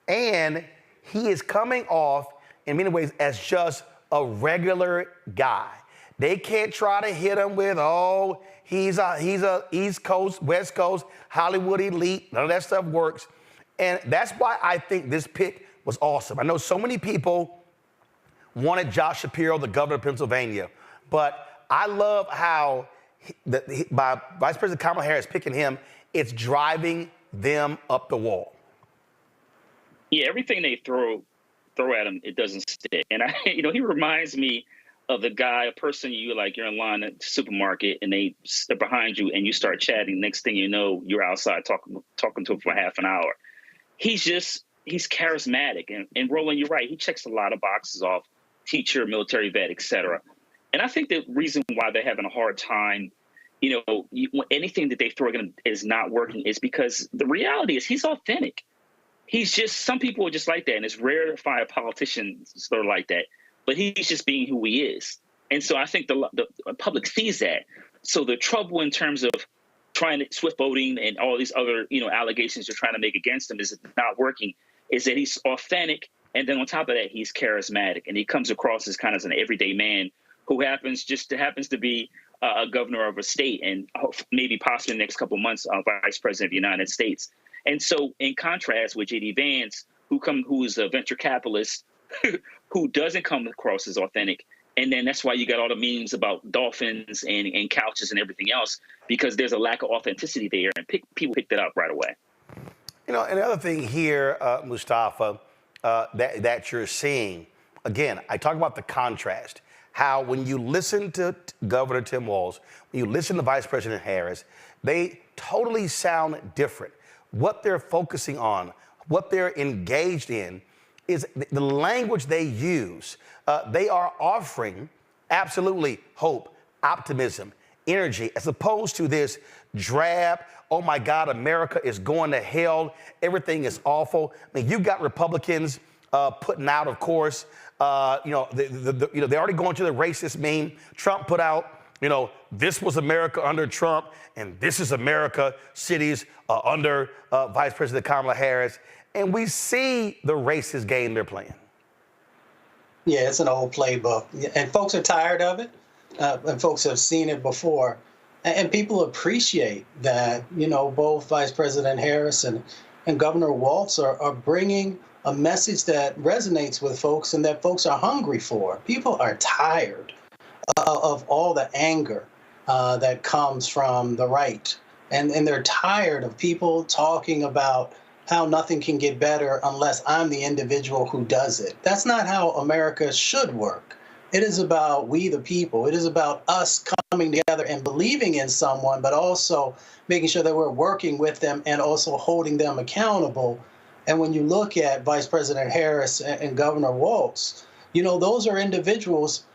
and he is coming off in many ways as just a regular guy. They can't try to hit him with, oh, he's a East Coast, West Coast, Hollywood elite. None of that stuff works. And that's why I think this pick was awesome. I know so many people wanted Josh Shapiro, the governor of Pennsylvania, but I love how by Vice President Kamala Harris picking him, it's driving them up the wall. Yeah, everything they throw at him, it doesn't stick. And he reminds me of the guy, a person you're in line at the supermarket and they're behind you and you start chatting. Next thing you know, you're outside talking to him for half an hour. He's charismatic. And Roland, you're right. He checks a lot of boxes off: teacher, military vet, et cetera. And I think the reason why they're having a hard time, anything that they throw at him is not working is because the reality is he's authentic. he's just, some people are just like that, and it's rare to find a politician sort of like that, but he's just being who he is. And so I think the public sees that. So the trouble in terms of trying to swift voting and all these other, allegations they're trying to make against him is not working, is that he's authentic. And then on top of that, he's charismatic, and he comes across as kind of an everyday man who happens to be a governor of a state, and maybe possibly in the next couple of months, vice president of the United States. And so, in contrast with J.D. Vance, who's a venture capitalist, who doesn't come across as authentic, and then that's why you got all the memes about dolphins and couches and everything else, because there's a lack of authenticity there, and people pick that up right away. Another thing here, Mustafa, that you're seeing, again, I talk about the contrast. How when you listen to Governor Tim Walz, when you listen to Vice President Harris, they totally sound different. What they're focusing on, what they're engaged in, is the language they use. They are offering absolutely hope, optimism, energy, as opposed to this drab, oh my God, America is going to hell, everything is awful. I mean, you've got Republicans putting out, of course, they're already going to the racist meme. Trump put out, this was America under Trump, and this is America, cities under Vice President Kamala Harris. And we see the racist game they're playing. Yeah, it's an old playbook. And folks are tired of it. And folks have seen it before. And people appreciate that, both Vice President Harris and Governor Walz are bringing a message that resonates with folks and that folks are hungry for. People are tired of all the anger that comes from the right. And they're tired of people talking about how nothing can get better unless I'm the individual who does it. That's not how America should work. It is about we the people. It is about us coming together and believing in someone, but also making sure that we're working with them and also holding them accountable. And when you look at Vice President Harris and Governor Walz, those are individuals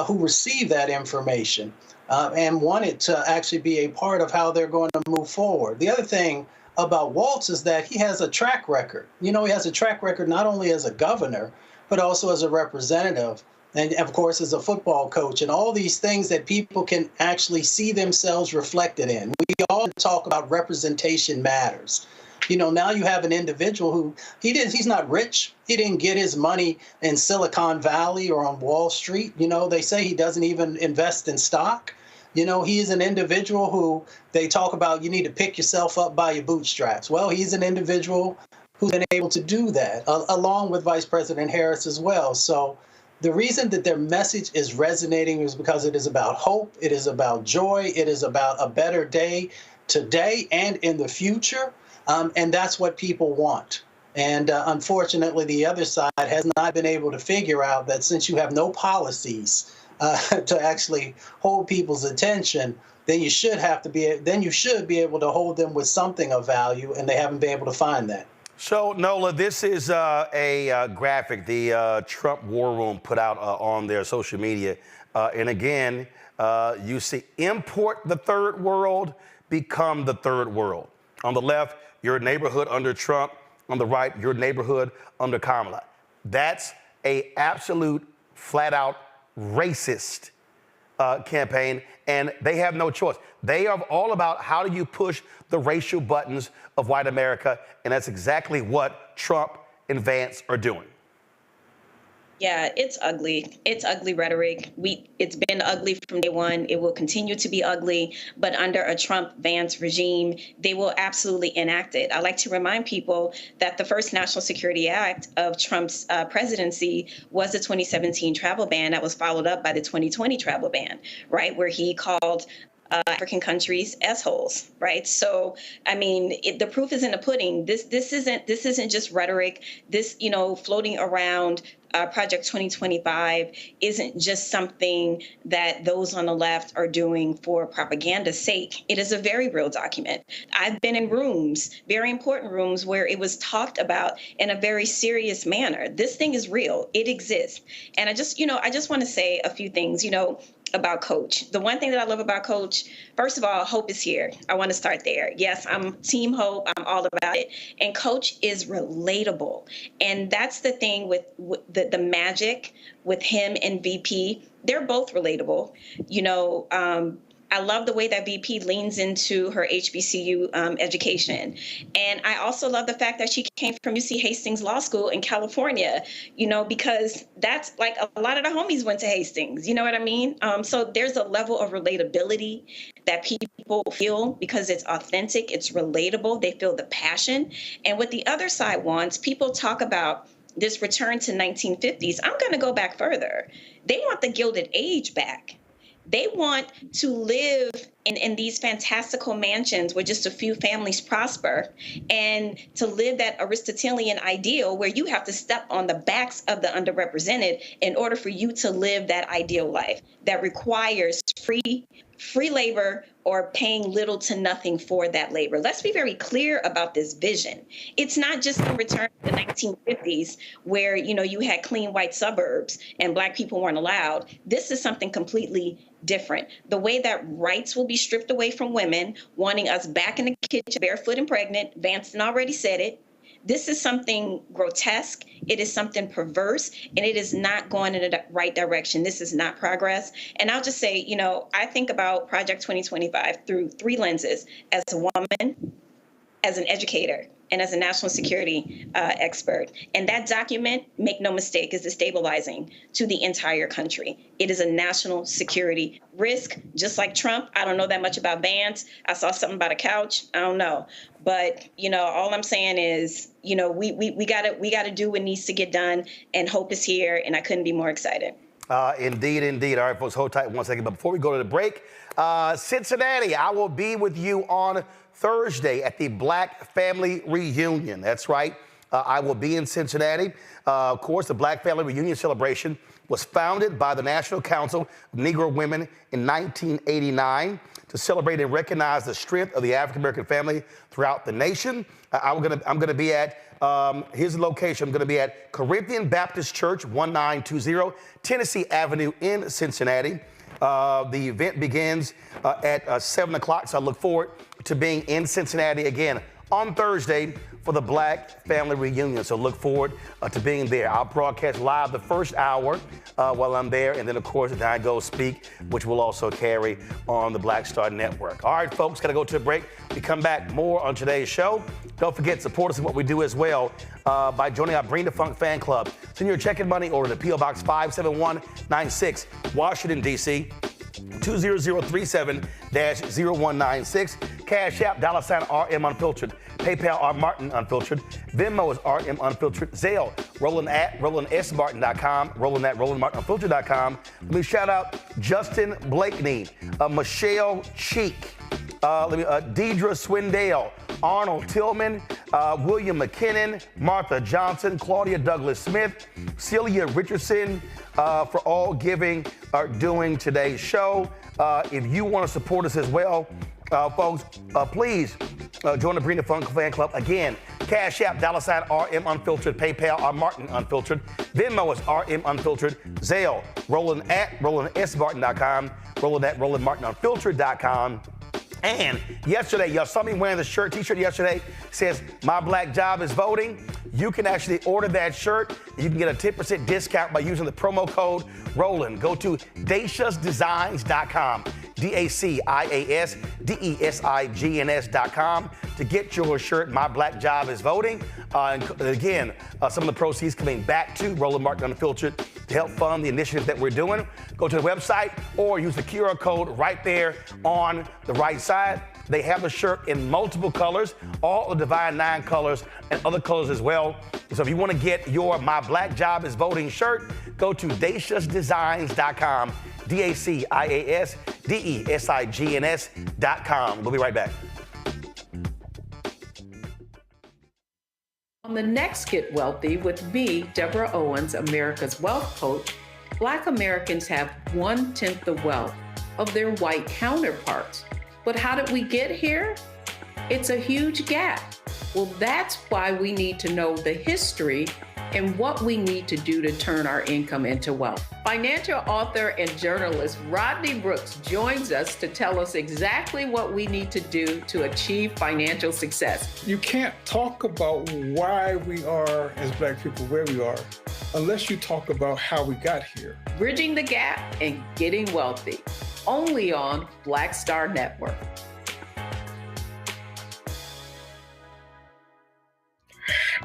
who receive that information and want it to actually be a part of how they're going to move forward. The other thing about Walz is that he has a track record. He has a track record not only as a governor, but also as a representative, and of course as a football coach, and all these things that people can actually see themselves reflected in. We all talk about representation matters. Now you have an individual who he's not rich. He didn't get his money in Silicon Valley or on Wall Street. They say he doesn't even invest in stock. He is an individual who they talk about, you need to pick yourself up by your bootstraps. Well, he's an individual who's been able to do that, along with Vice President Harris as well. So the reason that their message is resonating is because it is about hope, it is about joy, it is about a better day today and in the future. And that's what people want. And unfortunately, the other side has not been able to figure out that since you have no policies to actually hold people's attention, then you should be able to hold them with something of value, and they haven't been able to find that. So, Nola, this is a graphic the Trump War Room put out on their social media. And again, you see, import the third world, become the third world. On the left, your neighborhood under Trump. On the right, your neighborhood under Kamala. That's a absolute, flat-out racist campaign, and they have no choice. They are all about how do you push the racial buttons of white America, and that's exactly what Trump and Vance are doing. Yeah, it's ugly. It's ugly rhetoric. It's been ugly from day one. It will continue to be ugly. But under a Trump-Vance regime, they will absolutely enact it. I like to remind people that the first National Security Act of Trump's presidency was the 2017 travel ban that was followed up by the 2020 travel ban, right, where he called African countries assholes, right? So, I mean, the proof is in the pudding. This isn't just rhetoric. This, floating around Project 2025 isn't just something that those on the left are doing for propaganda's sake. It is a very real document. I've been in rooms, very important rooms, where it was talked about in a very serious manner. This thing is real. It exists. And I just want to say a few things. about Coach. The one thing that I love about Coach, first of all, hope is here. I want to start there. Yes, I'm Team Hope. I'm all about it. And Coach is relatable. And that's the thing with the magic with him and VP. They're both relatable. You know, I love the way that VP leans into her HBCU education. And I also love the fact that she came from UC Hastings Law School in California, you know, because that's like a lot of the homies went to Hastings, you know what I mean? So there's a level of relatability that people feel because it's authentic, it's relatable, they feel the passion. And what the other side wants, people talk about this return to 1950s. I'm going to go back further. They want the Gilded Age back. They want to live in these fantastical mansions where just a few families prosper, and to live that Aristotelian ideal where you have to step on the backs of the underrepresented in order for you to live that ideal life that requires free labor or paying little to nothing for that labor. Let's be very clear about this vision. It's not just a return to the 1950s where, you know, you had clean white suburbs and Black people weren't allowed. This is something completely different. The way that rights will be stripped away from women, wanting us back in the kitchen, barefoot and pregnant. Vanston already said it. This is something grotesque. It is something perverse, and it is not going in the right direction. This is not progress. And I'll just say, you know, I think about Project 2025 through three lenses: as a woman, as an educator, and as a national security expert. And that document, make no mistake, is destabilizing to the entire country. It is a national security risk, just like Trump. I don't know that much about Vance. I saw something about a couch. I don't know. But, you know, all I'm saying is, you know, we gotta do what needs to get done, and hope is here, and I couldn't be more excited. Indeed. All right, folks, hold tight one second. But before we go to the break, Cincinnati, I will be with you on Thursday at the Black Family Reunion. That's right. I will be in Cincinnati. Of course, the Black Family Reunion celebration was founded by the National Council of Negro Women in 1989 to celebrate and recognize the strength of the African-American family throughout the nation. I'm gonna be at, here's the location. I'm gonna be at Corinthian Baptist Church, 1920 Tennessee Avenue in Cincinnati. The event begins at 7 o'clock, so I look forward to being in Cincinnati again on Thursday for the Black Family Reunion. So look forward to being there. I'll broadcast live the first hour while I'm there, and then, of course, then I go speak, which will also carry on the Black Star Network. All right, folks, got to go to a break. We come back more on today's show. Don't forget, support us in what we do as well by joining our Bring the Funk fan club. Send your check and money order to P.O. Box 57196, Washington, D.C., 20037-0196. Cash App, $RM Unfiltered. PayPal, R Martin Unfiltered. Venmo is RM Unfiltered. Zelle, Roland@RolandSMartin.com. Roland@RolandMartinUnfiltered.com. Let me shout out Justin Blakeney, Michelle Cheek, Deidre Swindale, Arnold Tillman, William McKinnon, Martha Johnson, Claudia Douglas Smith, Celia Richardson, for all giving or doing today's show. If you want to support us as well, folks, please join the Bring the Funk fan club. Again, Cash App, $RM Unfiltered. PayPal, R Martin Unfiltered. Venmo is RM Unfiltered. Zelle, Roland@RolandSMartin.com. Roland@RolandMartinUnfiltered.com. And yesterday, y'all saw me wearing the t-shirt yesterday, says, "My Black Job is Voting." You can actually order that shirt. You can get a 10% discount by using the promo code ROLAND. Go to DaciasDesigns.com, DaciasDesigns.com to get your shirt, "My Black Job is Voting." And again, some of the proceeds coming back to Roland Martin Unfiltered to help fund the initiative that we're doing. Go to the website or use the QR code right there on the right side. They have the shirt in multiple colors, all the Divine Nine colors and other colors as well. So if you want to get your "My Black Job is Voting" shirt, go to DaciasDesigns.com, DaciasDesigns.com. We'll be right back. On the next Get Wealthy with me, Deborah Owens, America's Wealth Coach, Black Americans have 1/10 the wealth of their white counterparts. But how did we get here? It's a huge gap. Well, that's why we need to know the history and what we need to do to turn our income into wealth. Financial author and journalist Rodney Brooks joins us to tell us exactly what we need to do to achieve financial success. You can't talk about why we are, as Black people, where we are, unless you talk about how we got here. Bridging the Gap and Getting Wealthy, only on Black Star Network.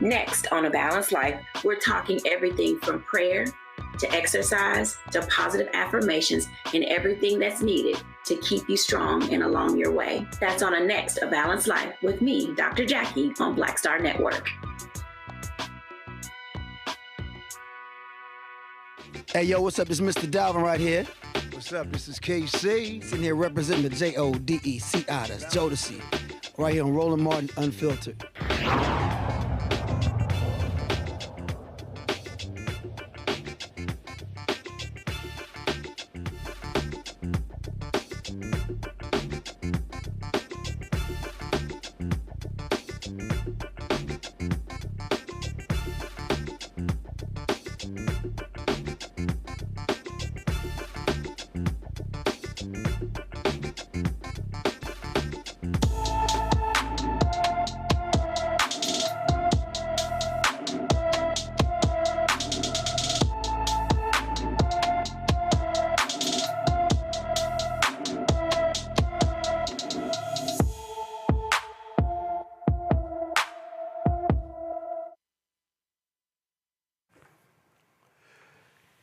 Next on A Balanced Life, we're talking everything from prayer to exercise to positive affirmations and everything that's needed to keep you strong and along your way. That's on a next A Balanced Life with me, Dr. Jackie, on Black Star Network. Hey, yo, what's up? This is Mr. Dalvin right here. What's up? This is KC. Sitting here representing the Jodeci, that's Jodeci, right here on Roland Martin Unfiltered.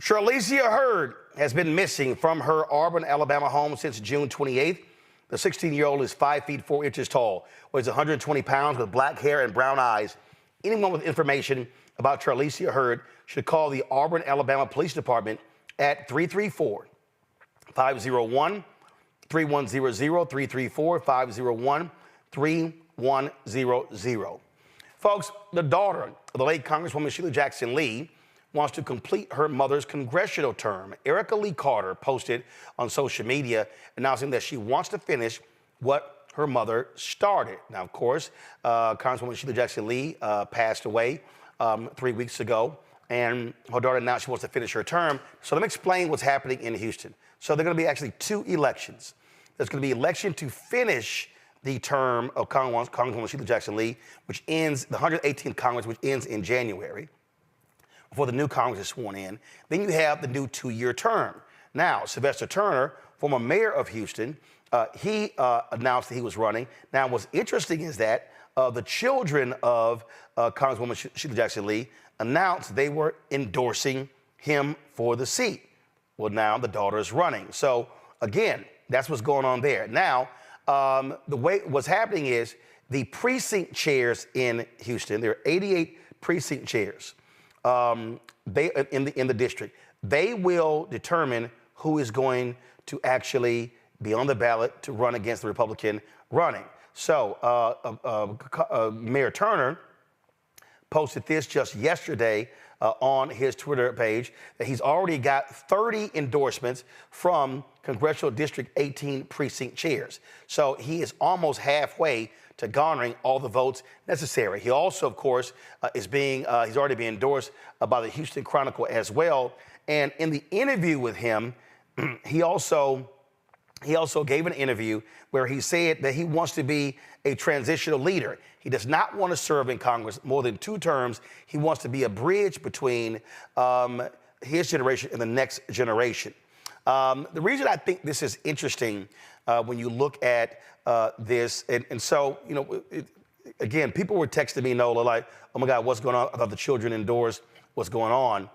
Charlicia Hurd has been missing from her Auburn, Alabama home since June 28th. The 16-year-old is 5 feet 4 inches tall, weighs 120 pounds with black hair and brown eyes. Anyone with information about Charlicia Hurd should call the Auburn, Alabama Police Department at 334-501-3100, 334-501-3100. Folks, the daughter of the late Congresswoman Shelia Jackson Lee wants to complete her mother's congressional term. Erica Lee Carter posted on social media announcing that she wants to finish what her mother started. Now, of course, Congresswoman Shelia Jackson Lee passed away 3 weeks ago, and her daughter announced she wants to finish her term. So let me explain what's happening in Houston. So there are going to be actually two elections. There's going to be election to finish the term of Congresswoman Shelia Jackson Lee, which ends, the 118th Congress, which ends in January, before the new Congress is sworn in. Then you have the new 2-year term. Now, Sylvester Turner, former mayor of Houston, he announced that he was running. Now, what's interesting is that the children of Congresswoman Shelia Jackson Lee announced they were endorsing him for the seat. Well, now the daughter is running. So, again, that's what's going on there. Now, the way what's happening is the precinct chairs in Houston, there are 88 precinct chairs. They in the district, they will determine who is going to actually be on the ballot to run against the Republican running. So Mayor Turner posted this just yesterday on his Twitter page that he's already got 30 endorsements from Congressional District 18 precinct chairs. So he is almost halfway to garnering all the votes necessary. He also, of course, he's already been endorsed by the Houston Chronicle as well. And in the interview with him, he also gave an interview where he said that he wants to be a transitional leader. He does not want to serve in Congress more than 2 terms. He wants to be a bridge between his generation and the next generation. The reason I think this is interesting when you look at this, and so, you know, again, people were texting me, Nola, like, oh my God, what's going on? I thought the children endorsed what's going on.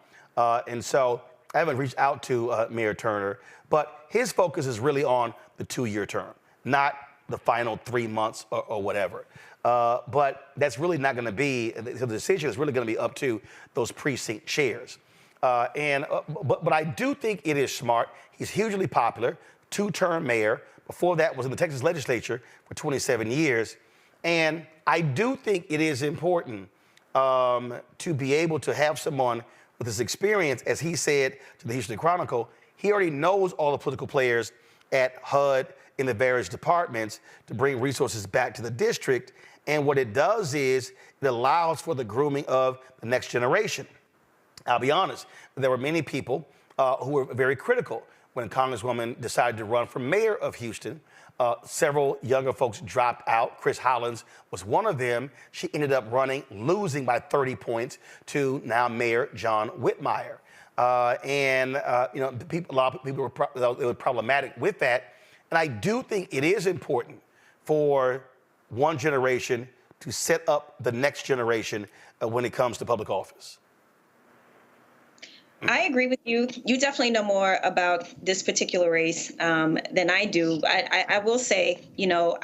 And so I haven't reached out to Mayor Turner, but his focus is really on the 2-year term, not the final 3 months or whatever. But that's really not going to be, the decision is really going to be up to those precinct chairs. But I do think it is smart. He's hugely popular, 2-term mayor. Before that was in the Texas legislature for 27 years. And I do think it is important to be able to have someone with his experience, as he said to the Houston Chronicle, he already knows all the political players at HUD in the various departments to bring resources back to the district. And what it does is it allows for the grooming of the next generation. I'll be honest, there were many people who were very critical when Congresswoman decided to run for mayor of Houston. Several younger folks dropped out. Chris Hollins was one of them. She ended up running, losing by 30 points to now Mayor John Whitmire. You know, a lot of people were problematic with that. And I do think it is important for one generation to set up the next generation when it comes to public office. I agree with you. You definitely know more about this particular race than I do. I will say, you know,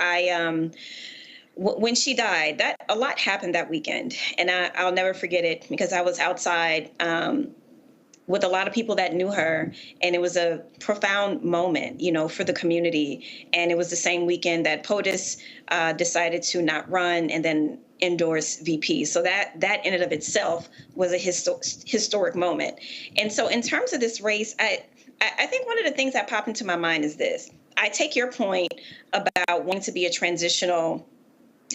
when she died, that a lot happened that weekend, and I'll never forget it because I was outside with a lot of people that knew her, and it was a profound moment, you know, for the community. And it was the same weekend that POTUS decided to not run and then endorse VP. So that in and of itself was a historic moment. And so in terms of this race, I think one of the things that popped into my mind is this. I take your point about wanting to be a transitional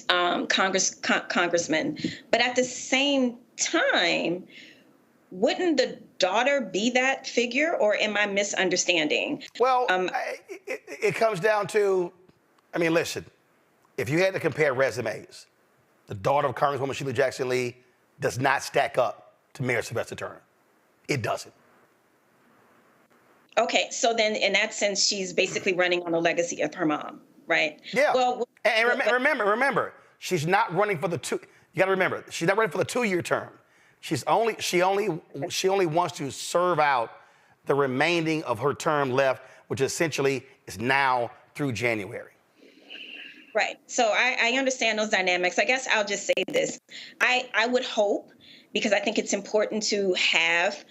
congressman, but at the same time, wouldn't the daughter be that figure, or am I misunderstanding? Well, it comes down to, I mean, listen, if you had to compare resumes, the daughter of Congresswoman Shelia Jackson Lee does not stack up to Mayor Sylvester Turner. It doesn't. Okay, so then in that sense, she's basically running on the legacy of her mom, right? Yeah. Well, and remember, she's not running for the two. You got to remember, she's not running for the 2-year term. She only wants to serve out the remaining of her term left, which essentially is now through January. Right. So I understand those dynamics. I guess I'll just say this. I would hope, because I think it's important to have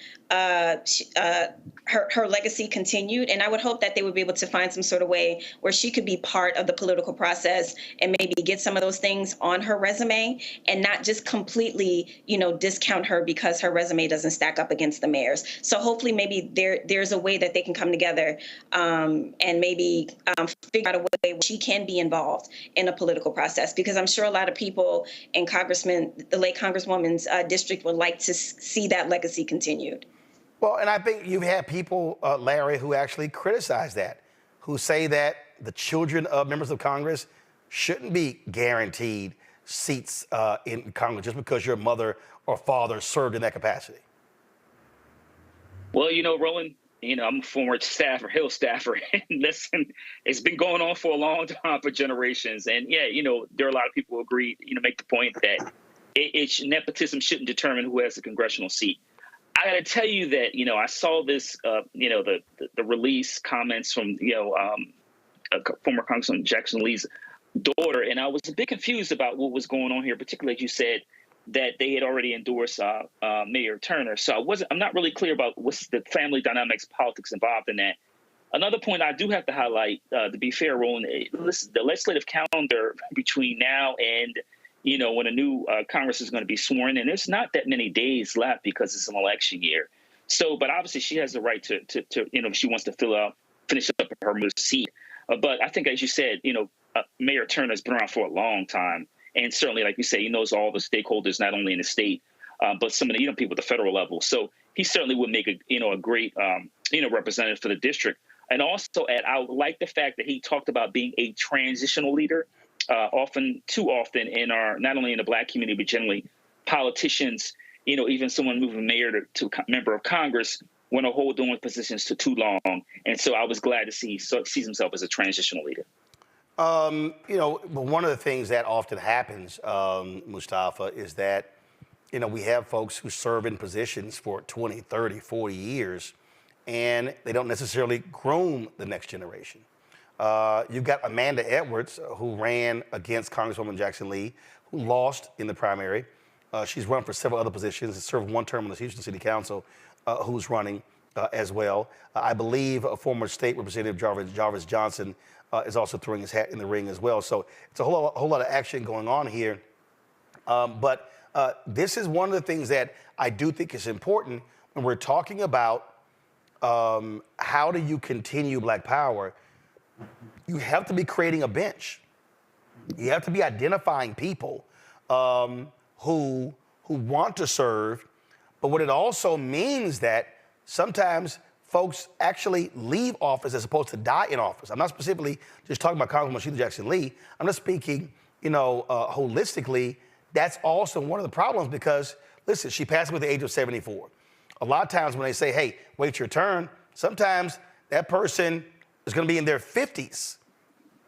her legacy continued. And I would hope that they would be able to find some sort of way where she could be part of the political process and maybe get some of those things on her resume and not just completely, you know, discount her because her resume doesn't stack up against the mayor's. So hopefully maybe there's a way that they can come together and maybe figure out a way where she can be involved in a political process, because I'm sure a lot of people in the late Congresswoman's district would like to see that legacy continued. Well, and I think you've had people, Larry, who actually criticize that, who say that the children of members of Congress shouldn't be guaranteed seats in Congress just because your mother or father served in that capacity. Well, you know, Roland, you know, I'm a former staffer, Hill staffer, and listen, it's been going on for a long time, for generations. And yeah, you know, there are a lot of people who agree, you know, make the point that nepotism shouldn't determine who has a congressional seat. I got to tell you that, you know, I saw this, you know, the release comments from, you know, former Congressman Jackson Lee's daughter, and I was a bit confused about what was going on here, particularly as you said that they had already endorsed Mayor Turner. So I'm not really clear about what's the family dynamics, politics involved in that. Another point I do have to highlight, to be fair, Roland, the legislative calendar between now and, you know, when a new Congress is going to be sworn in, there's not that many days left because it's an election year. So, but obviously she has the right to you know, if she wants to finish up her seat. But I think, as you said, you know, Mayor Turner has been around for a long time. And certainly, like you say, he knows all the stakeholders, not only in the state, but some of the, you know, people at the federal level. So he certainly would make a great, you know, representative for the district. And also, I like the fact that he talked about being a transitional leader. Too often in our, not only in the Black community, but generally politicians, you know, even someone moving mayor to member of Congress want to hold on with positions to too long. And so I was glad to see he sees himself as a transitional leader. You know, but one of the things that often happens, Mustafa, is that, you know, we have folks who serve in positions for 20, 30, 40 years, and they don't necessarily groom the next generation. You've got Amanda Edwards, who ran against Congresswoman Jackson Lee, who lost in the primary. She's run for several other positions and served one term on the Houston City Council, who's running as well. I believe a former state representative, Jarvis Johnson, is also throwing his hat in the ring as well. So it's a whole lot of action going on here. But this is one of the things that I do think is important when we're talking about how do you continue Black power. you have to be creating a bench. You have to be identifying people who want to serve. But what it also means that sometimes folks actually leave office as opposed to die in office. I'm not specifically just talking about Congresswoman Shelia Jackson Lee. I'm just speaking, holistically. That's also one of the problems because, listen, she passed away at the age of 74. A lot of times when they say, hey, wait your turn, sometimes that person is going to be in their 50s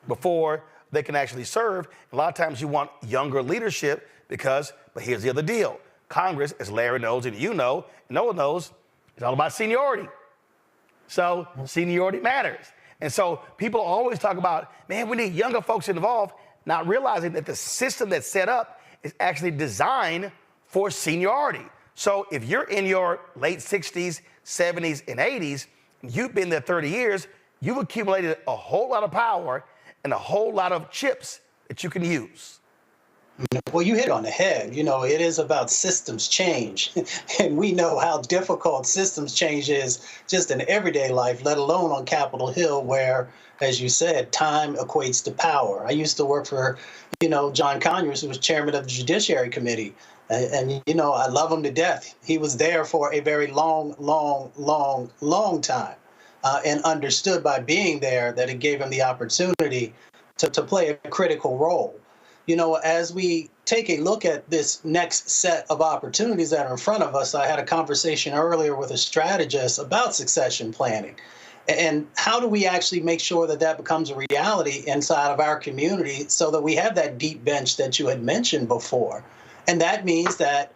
before they can actually serve. A lot of times you want younger leadership but here's the other deal. Congress, as Larry knows and you know, and Noah knows, it's all about seniority. So seniority matters. And so people always talk about, man, we need younger folks involved, not realizing that the system that's set up is actually designed for seniority. So if you're in your late 60s, 70s, and 80s, you've been there 30 years, you've accumulated a whole lot of power and a whole lot of chips that you can use. Well, you hit it on the head. It is about systems change. And we know how difficult systems change is just in everyday life, let alone on Capitol Hill, where, as you said, time equates to power. I used to work for, John Conyers, who was chairman of the Judiciary Committee. And I love him to death. He was there for a very long time and understood by being there that it gave him the opportunity to play a critical role. As we take a look at this next set of opportunities that are in front of us, I had a conversation earlier with a strategist about succession planning. And how do we actually make sure that becomes a reality inside of our community so that we have that deep bench that you had mentioned before? And that means that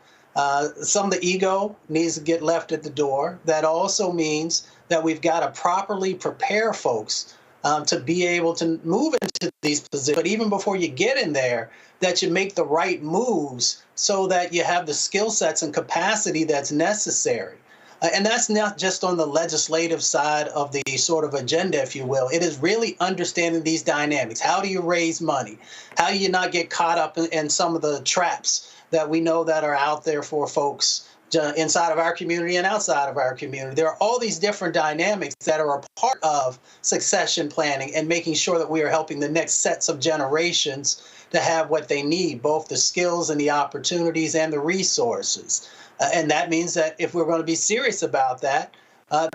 some of the ego needs to get left at the door. That also means that we've got to properly prepare folks to be able to move into these positions. But even before you get in there, that you make the right moves so that you have the skill sets and capacity that's necessary. And that's not just on the legislative side of the sort of agenda, if you will. It is really understanding these dynamics. How do you raise money? How do you not get caught up in some of the traps that we know that are out there for folks inside of our community and outside of our community? There are all these different dynamics that are a part of succession planning and making sure that we are helping the next sets of generations to have what they need, both the skills and the opportunities and the resources. And that means that if we're going to be serious about that,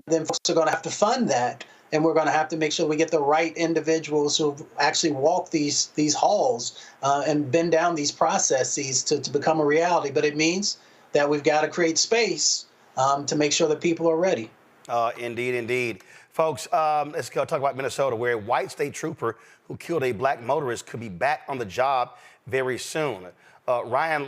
then folks are going to have to fund that. And we're going to have to make sure we get the right individuals who actually walk these halls and bend down these processes to become a reality. But it means that we've got to create space to make sure that people are ready. Indeed. Folks, let's go talk about Minnesota, where a white state trooper who killed a black motorist could be back on the job very soon. Ryan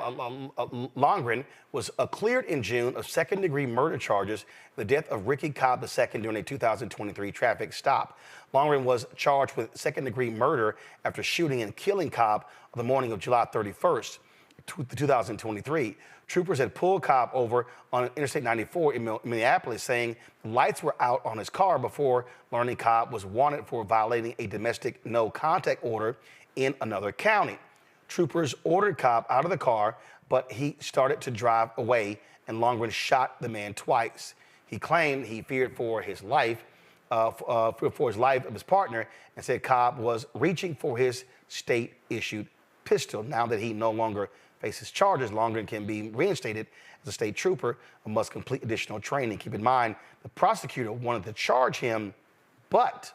Longren was cleared in June of second-degree murder charges, the death of Ricky Cobb II during a 2023 traffic stop. Longren was charged with second-degree murder after shooting and killing Cobb on the morning of July 31st, 2023. Troopers had pulled Cobb over on Interstate 94 in Minneapolis, saying the lights were out on his car before learning Cobb was wanted for violating a domestic no-contact order in another county. Troopers ordered Cobb out of the car, but he started to drive away, and Longren shot the man twice. He claimed he feared for his life, of his partner, and said Cobb was reaching for his state-issued pistol. Now that he no longer faces charges, Longren can be reinstated as a state trooper and must complete additional training. Keep in mind, the prosecutor wanted to charge him, but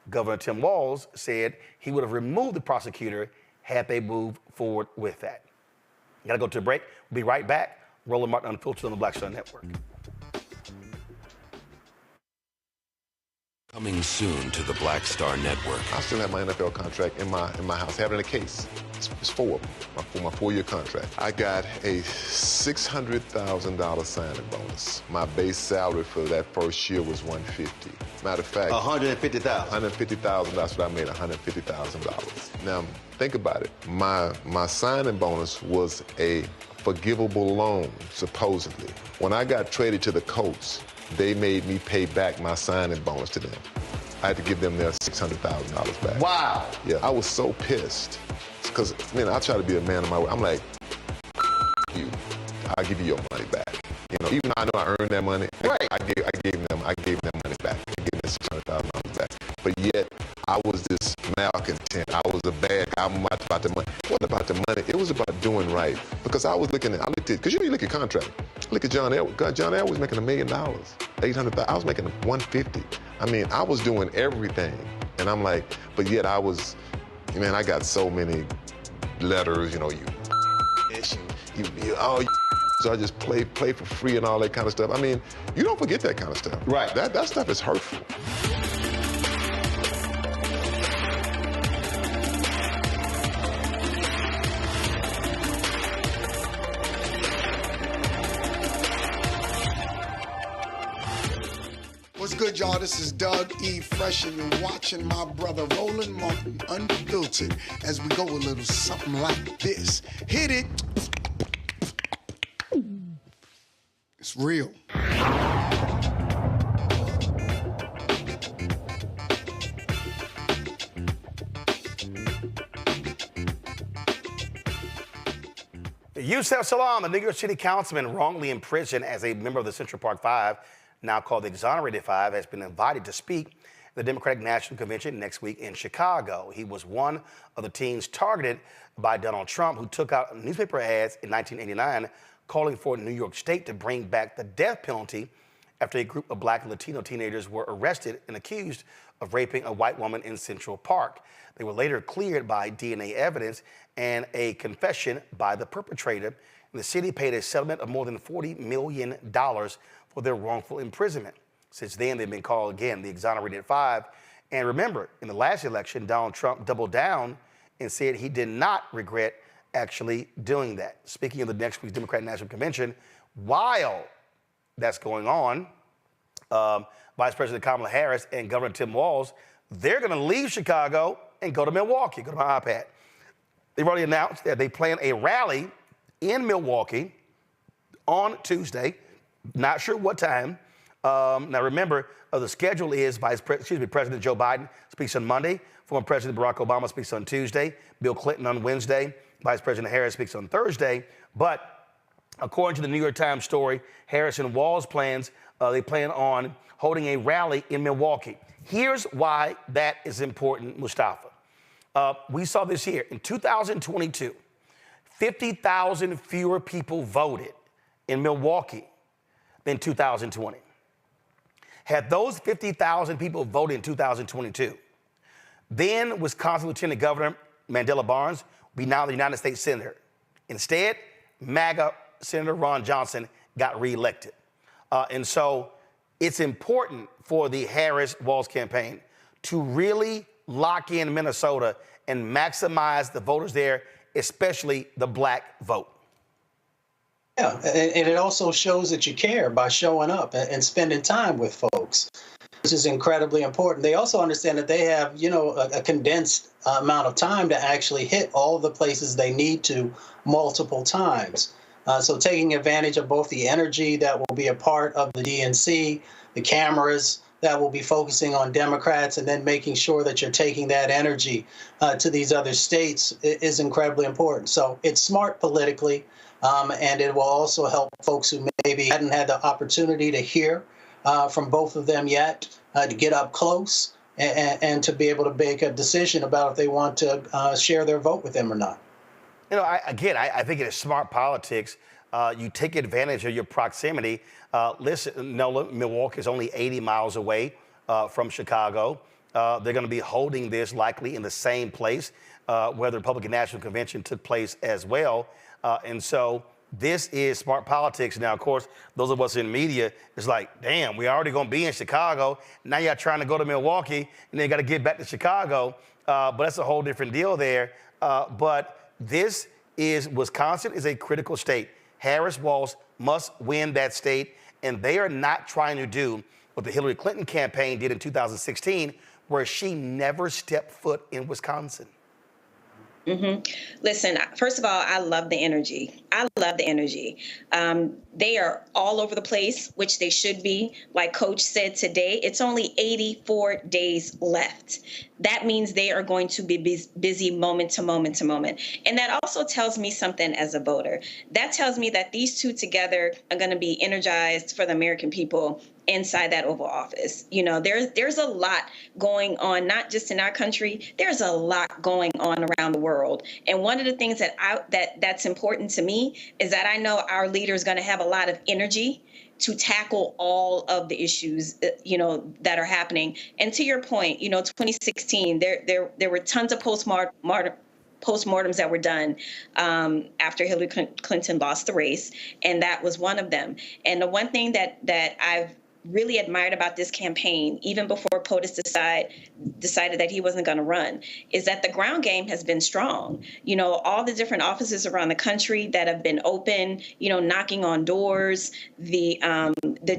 Governor Tim Walz said he would have removed the prosecutor had they moved forward with that. Got to go to a break. We'll be right back. Roland Martin Unfiltered on the Black Star Network. Coming soon to the Black Star Network. I still have my NFL contract in my house. Having a case. It's 4 of them for my 4-year contract. I got a $600,000 signing bonus. My base salary for that first year was $150,000. Matter of fact, $150,000. $150,000. That's what I made. $150,000. Now think about it. My signing bonus was a forgivable loan, supposedly. When I got traded to the Colts, they made me pay back my signing bonus to them. I had to give them their $600,000 back. Wow. Yeah, I was so pissed. Because, I try to be a man of my word. I'm like, you, I'll give you your money back. Even though I know I earned that money, right. I gave them money back. I gave them $600,000 back. But content. I was a bad guy. I'm about the money. It wasn't about the money. It was about doing right. Because I looked at, because you look at contract. Look at John Edwards. John Edwards was making $1 million, $800,000. I was making $150. I mean, I was doing everything. And I'm like, but yet I got so many letters, so I just play for free and all that kind of stuff. I mean, you don't forget that kind of stuff. Right. That stuff is hurtful. What's good, y'all? This is Doug E. Fresh, and you're watching my brother Roland Martin Unfiltered as we go a little something like this. Hit it. It's real. Yusef Salaam, the New York City councilman wrongly imprisoned as a member of the Central Park Five, now called the Exonerated Five, has been invited to speak at the Democratic National Convention next week in Chicago. He was one of the teens targeted by Donald Trump, who took out newspaper ads in 1989 calling for New York State to bring back the death penalty after a group of Black and Latino teenagers were arrested and accused of raping a white woman in Central Park. They were later cleared by DNA evidence and a confession by the perpetrator. And the city paid a settlement of more than $40 million for their wrongful imprisonment. Since then, they've been called, again, the Exonerated Five. And remember, in the last election, Donald Trump doubled down and said he did not regret actually doing that. Speaking of the next week's Democratic National Convention, while that's going on, Vice President Kamala Harris and Governor Tim Walz, they're going to leave Chicago and go to Milwaukee. Go to my iPad. They've already announced that they plan a rally in Milwaukee on Tuesday. Not sure what time. Now remember, the schedule is President Joe Biden speaks on Monday. Former President Barack Obama speaks on Tuesday. Bill Clinton on Wednesday. Vice President Harris speaks on Thursday. But according to the New York Times story, Harris and Walz they plan on holding a rally in Milwaukee. Here's why that is important, Mustafa. We saw this here. In 2022, 50,000 fewer people voted in Milwaukee than 2020. Had those 50,000 people voted in 2022, then Wisconsin Lieutenant Governor Mandela Barnes would be now the United States Senator. Instead, MAGA Senator Ron Johnson got reelected. And so it's important for the Harris-Walz campaign to really lock in Minnesota and maximize the voters there, especially the Black vote. Yeah, and it also shows that you care by showing up and spending time with folks, which is incredibly important. They also understand that they have, a condensed amount of time to actually hit all the places they need to multiple times. So taking advantage of both the energy that will be a part of the DNC, the cameras that will be focusing on Democrats, and then making sure that you're taking that energy to these other states is incredibly important. So it's smart politically. And it will also help folks who maybe hadn't had the opportunity to hear from both of them yet to get up close and to be able to make a decision about if they want to share their vote with them or not. I think it is smart politics. You take advantage of your proximity. Milwaukee is only 80 miles away from Chicago. They're going to be holding this likely in the same place where the Republican National Convention took place as well. And so this is smart politics. Now, of course, those of us in media, it's like, damn, we're already going to be in Chicago. Now you're trying to go to Milwaukee, and then you got to get back to Chicago. But that's a whole different deal there. But Wisconsin is a critical state. Harris-Walz must win that state, and they are not trying to do what the Hillary Clinton campaign did in 2016, where she never stepped foot in Wisconsin. Mm-hmm. Listen, first of all, I love the energy. They are all over the place, which they should be. Like Coach said today, it's only 84 days left. that means they are going to be busy moment to moment to moment. And that also tells me something as a voter. That tells me that these two together are going to be energized for the American people inside that Oval Office. You know, there's a lot going on, not just in our country, there's a lot going on around the world. And one of the things that's important to me is that I know our leader is going to have a lot of energy to tackle all of the issues, you know, that are happening. And to your point, you know, 2016, there were tons of postmortems that were done after Hillary Clinton lost the race, and that was one of them. And the one thing that I've really admired about this campaign, even before POTUS decided that he wasn't going to run, is that the ground game has been strong. You know, all the different offices around the country that have been open, you know, knocking on doors, the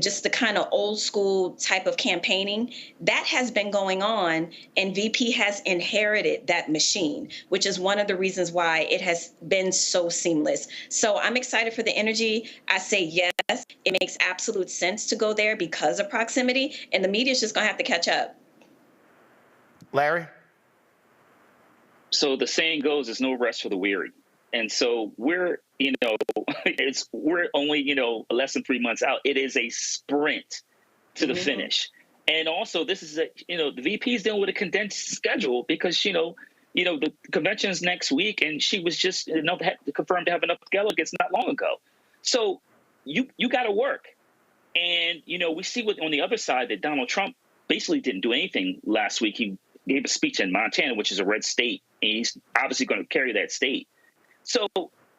just the kind of old school type of campaigning that has been going on, and VP has inherited that machine, which is one of the reasons why it has been so seamless. So I'm excited for the energy. I say yes, it makes absolute sense to go there because of proximity, and the media is just going to have to catch up. Larry? So the saying goes, there's no rest for the weary. And so we're, you know, we're only, you know, less than 3 months out. It is a sprint to the finish. And also this is you know, the VP is dealing with a condensed schedule because, you know, the convention's next week, and she was just, you know, confirmed to have enough delegates not long ago. So you got to work. And, you know, we see on the other side that Donald Trump basically didn't do anything last week. He gave a speech in Montana, which is a red state, and he's obviously going to carry that state. So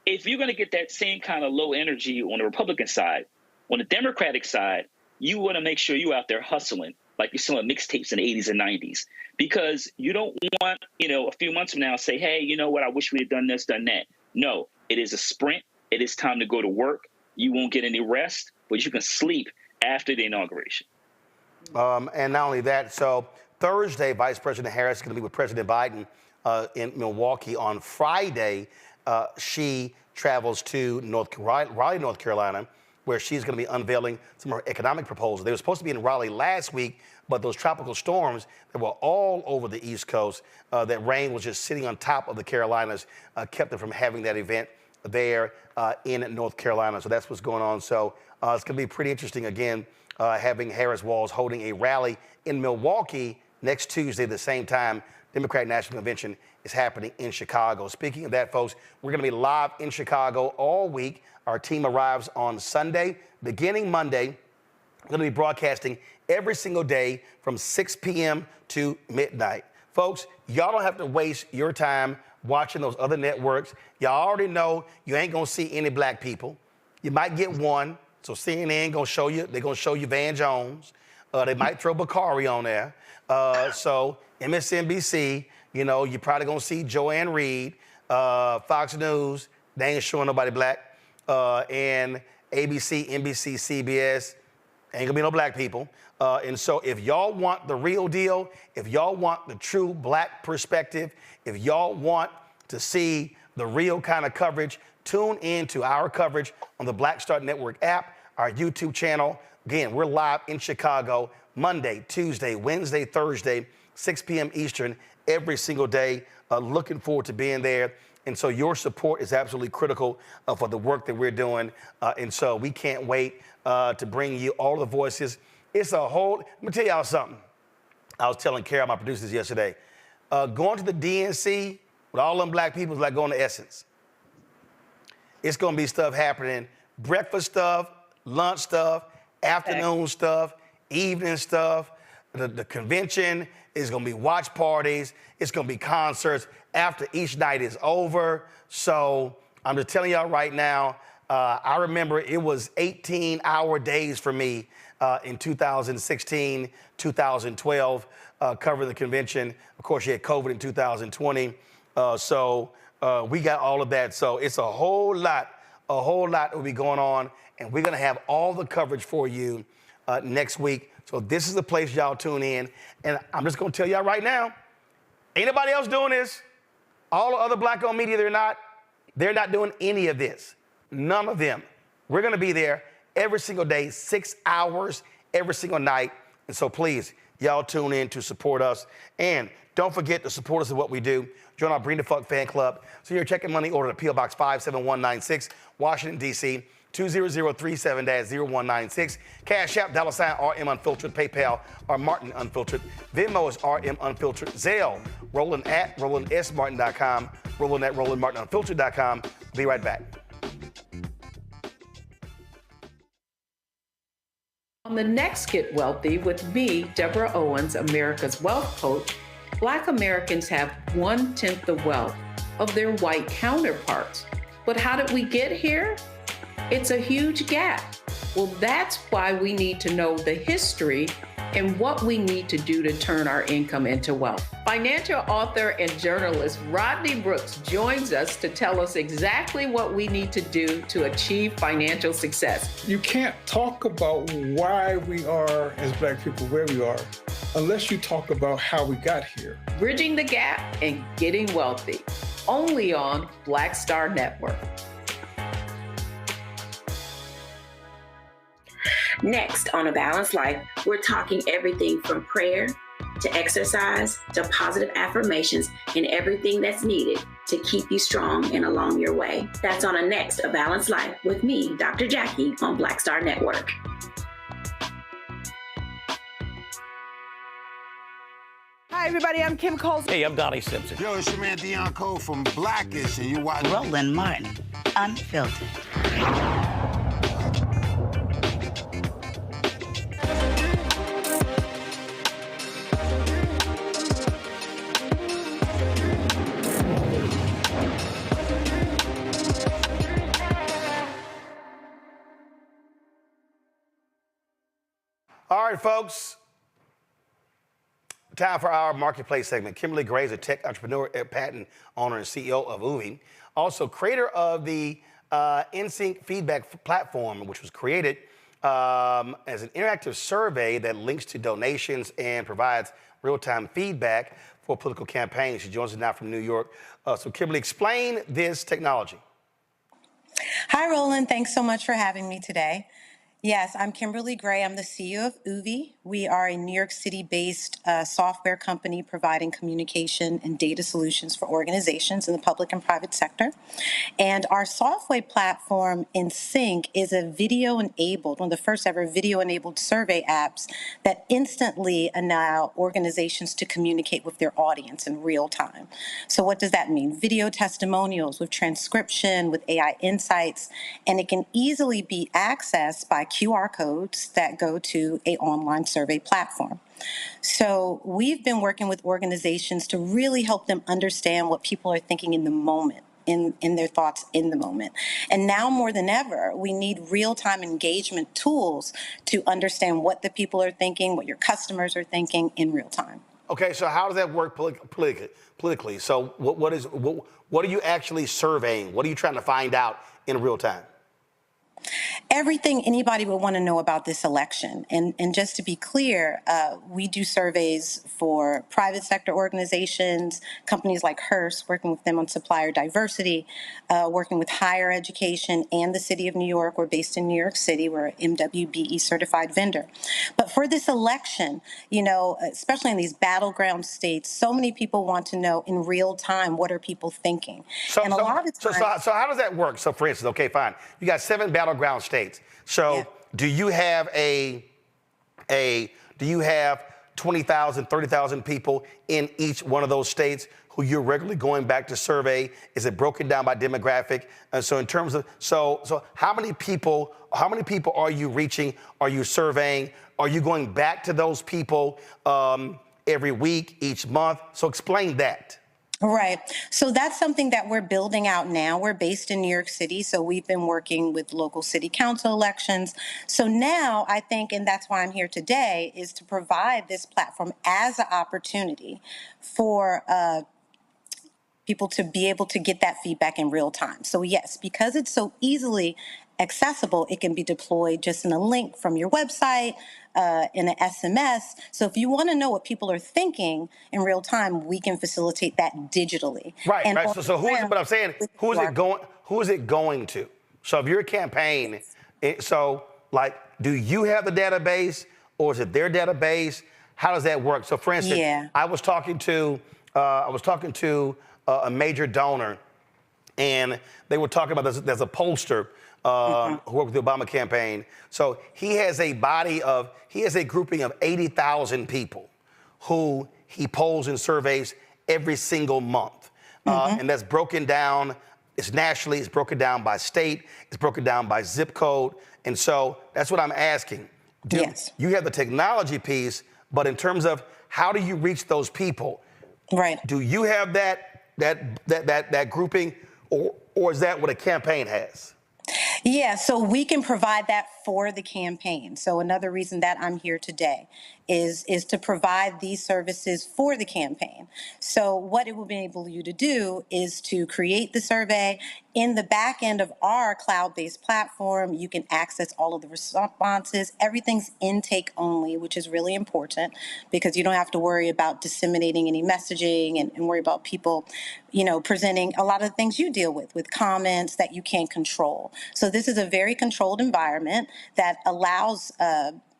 if you're going to get that same kind of low energy on the Republican side, on the Democratic side, you want to make sure you're out there hustling like you're selling mixtapes in the 80s and 90s, because you don't want, you know, a few months from now say, hey, you know what, I wish we had done this, done that. No, it is a sprint. It is time to go to work. You won't get any rest, but you can sleep after the inauguration. And not only that, so Thursday, Vice President Harris is going to be with President Biden in Milwaukee. On Friday, she travels to Raleigh, North Carolina, where she's going to be unveiling some of her economic proposals. They were supposed to be in Raleigh last week, but those tropical storms that were all over the East Coast, that rain was just sitting on top of the Carolinas, kept them from having that event there in North Carolina. So that's what's going on. So it's going to be pretty interesting, again, having Harris-Walz holding a rally in Milwaukee next Tuesday, the same time Democratic National Convention is happening in Chicago. Speaking of that, folks, we're going to be live in Chicago all week. Our team arrives on Sunday. Beginning Monday, we're going to be broadcasting every single day from 6 p.m. to midnight. Folks, y'all don't have to waste your time watching those other networks. Y'all already know you ain't going to see any black people. You might get one. So CNN going to show you, they're going to show you Van Jones. They might throw Bakari on there. So MSNBC, you know, you're probably going to see Joanne Reed. Fox News, they ain't showing nobody black. And ABC, NBC, CBS, ain't gonna be no black people. And so if y'all want the real deal, if y'all want the true black perspective, if y'all want to see the real kind of coverage, tune in to our coverage on the Black Star Network app, our YouTube channel. Again, we're live in Chicago Monday, Tuesday, Wednesday, Thursday, 6 p.m. Eastern, every single day. Looking forward to being there. And so your support is absolutely critical for the work that we're doing. And so we can't wait to bring you all the voices. It's a whole, let me tell y'all something. I was telling Carol, my producers, yesterday, going to the DNC with all them black people is like going to Essence. It's going to be stuff happening, breakfast stuff, lunch stuff, afternoon stuff, evening stuff. The convention is going to be watch parties. It's going to be concerts after each night is over. So I'm just telling y'all right now, I remember it was 18-hour days for me in 2016, 2012, covering the convention. Of course, you had COVID in 2020. So we got all of that. So it's a whole lot that will be going on. And we're going to have all the coverage for you next week. So this is the place y'all tune in. And I'm just going to tell y'all right now, ain't nobody else doing this. All the other black-owned media, they're not doing any of this. None of them. We're going to be there every single day, 6 hours every single night. And so please, y'all tune in to support us. And don't forget to support us in what we do. Join our Bring the Fuck fan club. So you're checking money order to P.O. Box 57196, Washington, D.C., 20037-0196. Cash App, $RM Unfiltered. PayPal, R Martin Unfiltered. Venmo is RM Unfiltered. Zelle, Roland at RolandSMartin.com. Roland at RolandMartinUnfiltered.com. Be right back. On the next Get Wealthy with me, Deborah Owens, America's Wealth Coach, Black Americans have 1/10 the wealth of their white counterparts. But how did we get here? It's a huge gap. Well, that's why we need to know the history and what we need to do to turn our income into wealth. Financial author and journalist Rodney Brooks joins us to tell us exactly what we need to do to achieve financial success. You can't talk about why we are, as Black people, where we are, unless you talk about how we got here. Bridging the Gap and Getting Wealthy, only on Black Star Network. Next on A Balanced Life, we're talking everything from prayer to exercise to positive affirmations and everything that's needed to keep you strong and along your way. That's on a next A Balanced Life with me, Dr. Jackie, on Black Star Network. Hi, everybody. I'm Kim Coles. Hey, I'm Donnie Simpson. Yo, it's your man Deion Cole from Blackish, and you watch Roland Martin, Unfiltered. All right, folks. Time for our marketplace segment. Kimberly Gray is a tech entrepreneur, patent owner, and CEO of UVI. Also, creator of the NSYNC feedback platform, which was created as an interactive survey that links to donations and provides real-time feedback for political campaigns. She joins us now from New York. So, Kimberly, explain this technology. Hi, Roland. Thanks so much for having me today. Yes, I'm Kimberly Gray. I'm the CEO of UVI. We are a New York City-based software company providing communication and data solutions for organizations in the public and private sector. And our software platform, NSYNC, is a video-enabled, one of the first ever video-enabled survey apps that instantly allow organizations to communicate with their audience in real time. So what does that mean? Video testimonials with transcription, with AI insights, and it can easily be accessed by QR codes that go to an online survey platform. So we've been working with organizations to really help them understand what people are thinking in the moment, in their thoughts in the moment. And now more than ever, we need real-time engagement tools to understand what the people are thinking, what your customers are thinking in real time. Okay, so how does that work politically? So what are you actually surveying? What are you trying to find out in real time? Everything anybody would want to know about this election. And just to be clear, we do surveys for private sector organizations, companies like Hearst, working with them on supplier diversity, working with higher education and the city of New York. We're based in New York City. We're an MWBE certified vendor. But for this election, you know, especially in these battleground states, so many people want to know in real time, what are people thinking? So how does that work? So for instance, okay, fine. You got 7 battleground states. So do you have do you have 20,000, 30,000 people in each one of those states who you're regularly going back to survey? Is it broken down by demographic? And so in terms of, so how many people are you reaching? Are you surveying? Are you going back to those people every week, each month? So explain that. Right. So that's something that we're building out now. We're based in New York City, so we've been working with local city council elections. So now I think, and that's why I'm here today, is to provide this platform as an opportunity for people to be able to get that feedback in real time. So yes, because it's so easily accessible, it can be deployed just in a link from your website, in an SMS. So if you want to know what people are thinking in real time, we can facilitate that digitally. Right, and right. So who is it, but I'm saying, who is it going to? So if you're a campaign, so like, do you have the database or is it their database? how does that work? So, for instance, I was talking to a major donor, and they were talking about there's a pollster who worked with the Obama campaign. So he has a grouping of 80,000 people who he polls and surveys every single month. And that's broken down, it's nationally, it's broken down by state, it's broken down by zip code. And so that's what I'm asking. You have the technology piece, but in terms of how do you reach those people? Right. Do you have that grouping, or is that what a campaign has? Yeah, so we can provide that for the campaign. So another reason that I'm here today is to provide these services for the campaign. So what it will enable you to do is to create the survey. In the back end of our cloud-based platform, you can access all of the responses. Everything's intake only, which is really important because you don't have to worry about disseminating any messaging and worry about people, presenting a lot of the things you deal with comments that you can't control. So this is a very controlled environment that allows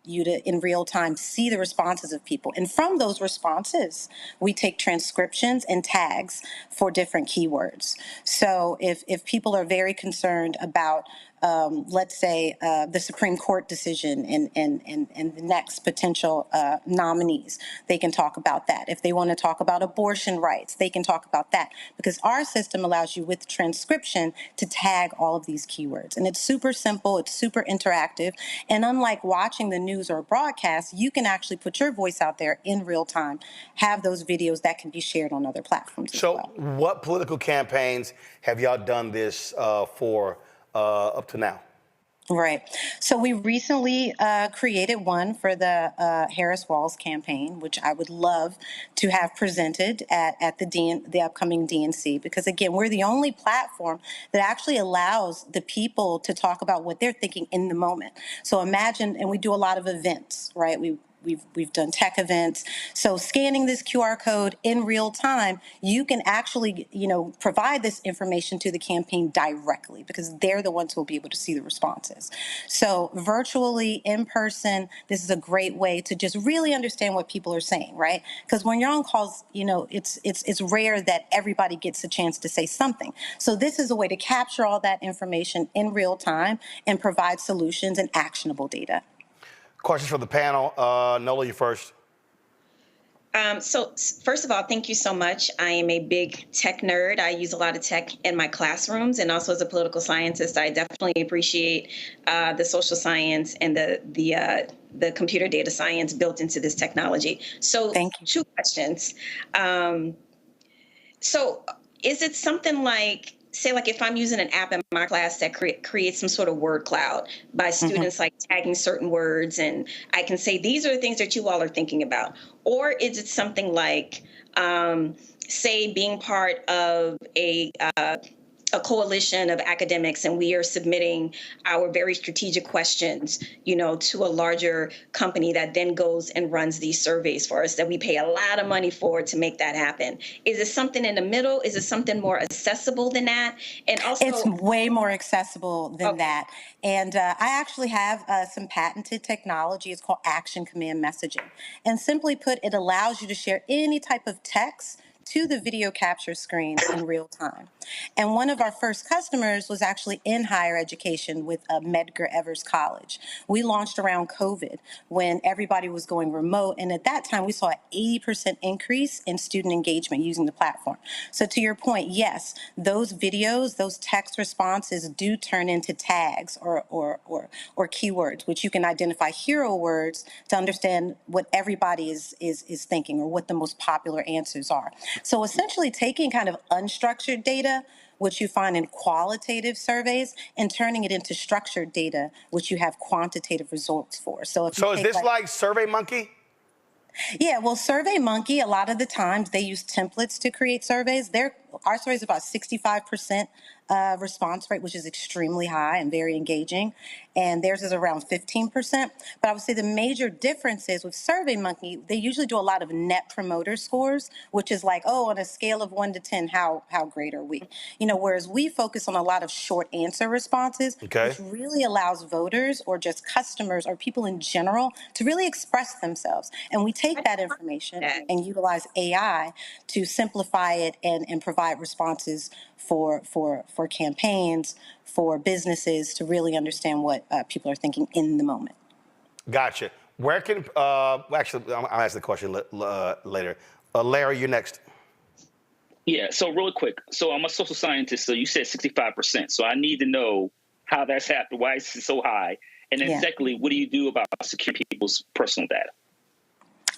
you to, in real time, see the responses of people. And from those responses, we take transcriptions and tags for different keywords. So if people are very concerned about, let's say, the Supreme Court decision and the next potential nominees, they can talk about that. If they want to talk about abortion rights, they can talk about that. Because our system allows you with transcription to tag all of these keywords. And it's super simple, it's super interactive. And unlike watching the news or a broadcast, you can actually put your voice out there in real time, have those videos that can be shared on other platforms as well. So what political campaigns have y'all done this for up to now? Right. So we recently created one for the Harris-Walz campaign, which I would love to have presented at the upcoming DNC, because again, we're the only platform that actually allows the people to talk about what they're thinking in the moment. So imagine, and we do a lot of events, right? We've done tech events. So scanning this QR code in real time, you can actually, provide this information to the campaign directly because they're the ones who will be able to see the responses. So virtually, in person, this is a great way to just really understand what people are saying, right? Because when you're on calls, it's rare that everybody gets a chance to say something. So this is a way to capture all that information in real time and provide solutions and actionable data. Questions for the panel. Nola, you first. So first of all, thank you so much. I am a big tech nerd. I use a lot of tech in my classrooms, and also as a political scientist, I definitely appreciate the social science and the computer data science built into this technology. So two questions. So is it something like, say, like if I'm using an app in my class that creates some sort of word cloud by students like tagging certain words, and I can say, these are the things that you all are thinking about? Or is it something like, say, being part of a coalition of academics, and we are submitting our very strategic questions, to a larger company that then goes and runs these surveys for us that we pay a lot of money for to make that happen? Is it something in the middle? Is it something more accessible than that? And also, it's way more accessible than that. And I actually have some patented technology. It's called Action Command Messaging. And simply put, it allows you to share any type of text to the video capture screen in real time. And one of our first customers was actually in higher education with Medgar Evers College. We launched around COVID when everybody was going remote. And at that time, we saw an 80% increase in student engagement using the platform. So to your point, yes, those videos, those text responses do turn into tags or keywords, which you can identify hero words to understand what everybody is thinking or what the most popular answers are. So essentially taking kind of unstructured data, which you find in qualitative surveys, and turning it into structured data, which you have quantitative results for. So if is this like SurveyMonkey? Yeah, well, SurveyMonkey, a lot of the times they use templates to create surveys. They're our survey is about 65% response rate, which is extremely high and very engaging. And theirs is around 15%. But I would say the major difference is with SurveyMonkey, they usually do a lot of net promoter scores, which is like, oh, on a scale of 1 to 10, how great are we? You know, whereas we focus on a lot of short answer responses, which really allows voters or just customers or people in general to really express themselves. And we take that information and utilize AI to simplify it and provide responses for campaigns, for businesses to really understand what people are thinking in the moment. Gotcha. Where can, actually, I'll ask the question later. Larry, you're next. Yeah, so really quick. So I'm a social scientist, so you said 65%. So I need to know how that's happened, why is it so high? And then secondly, what do you do about securing people's personal data?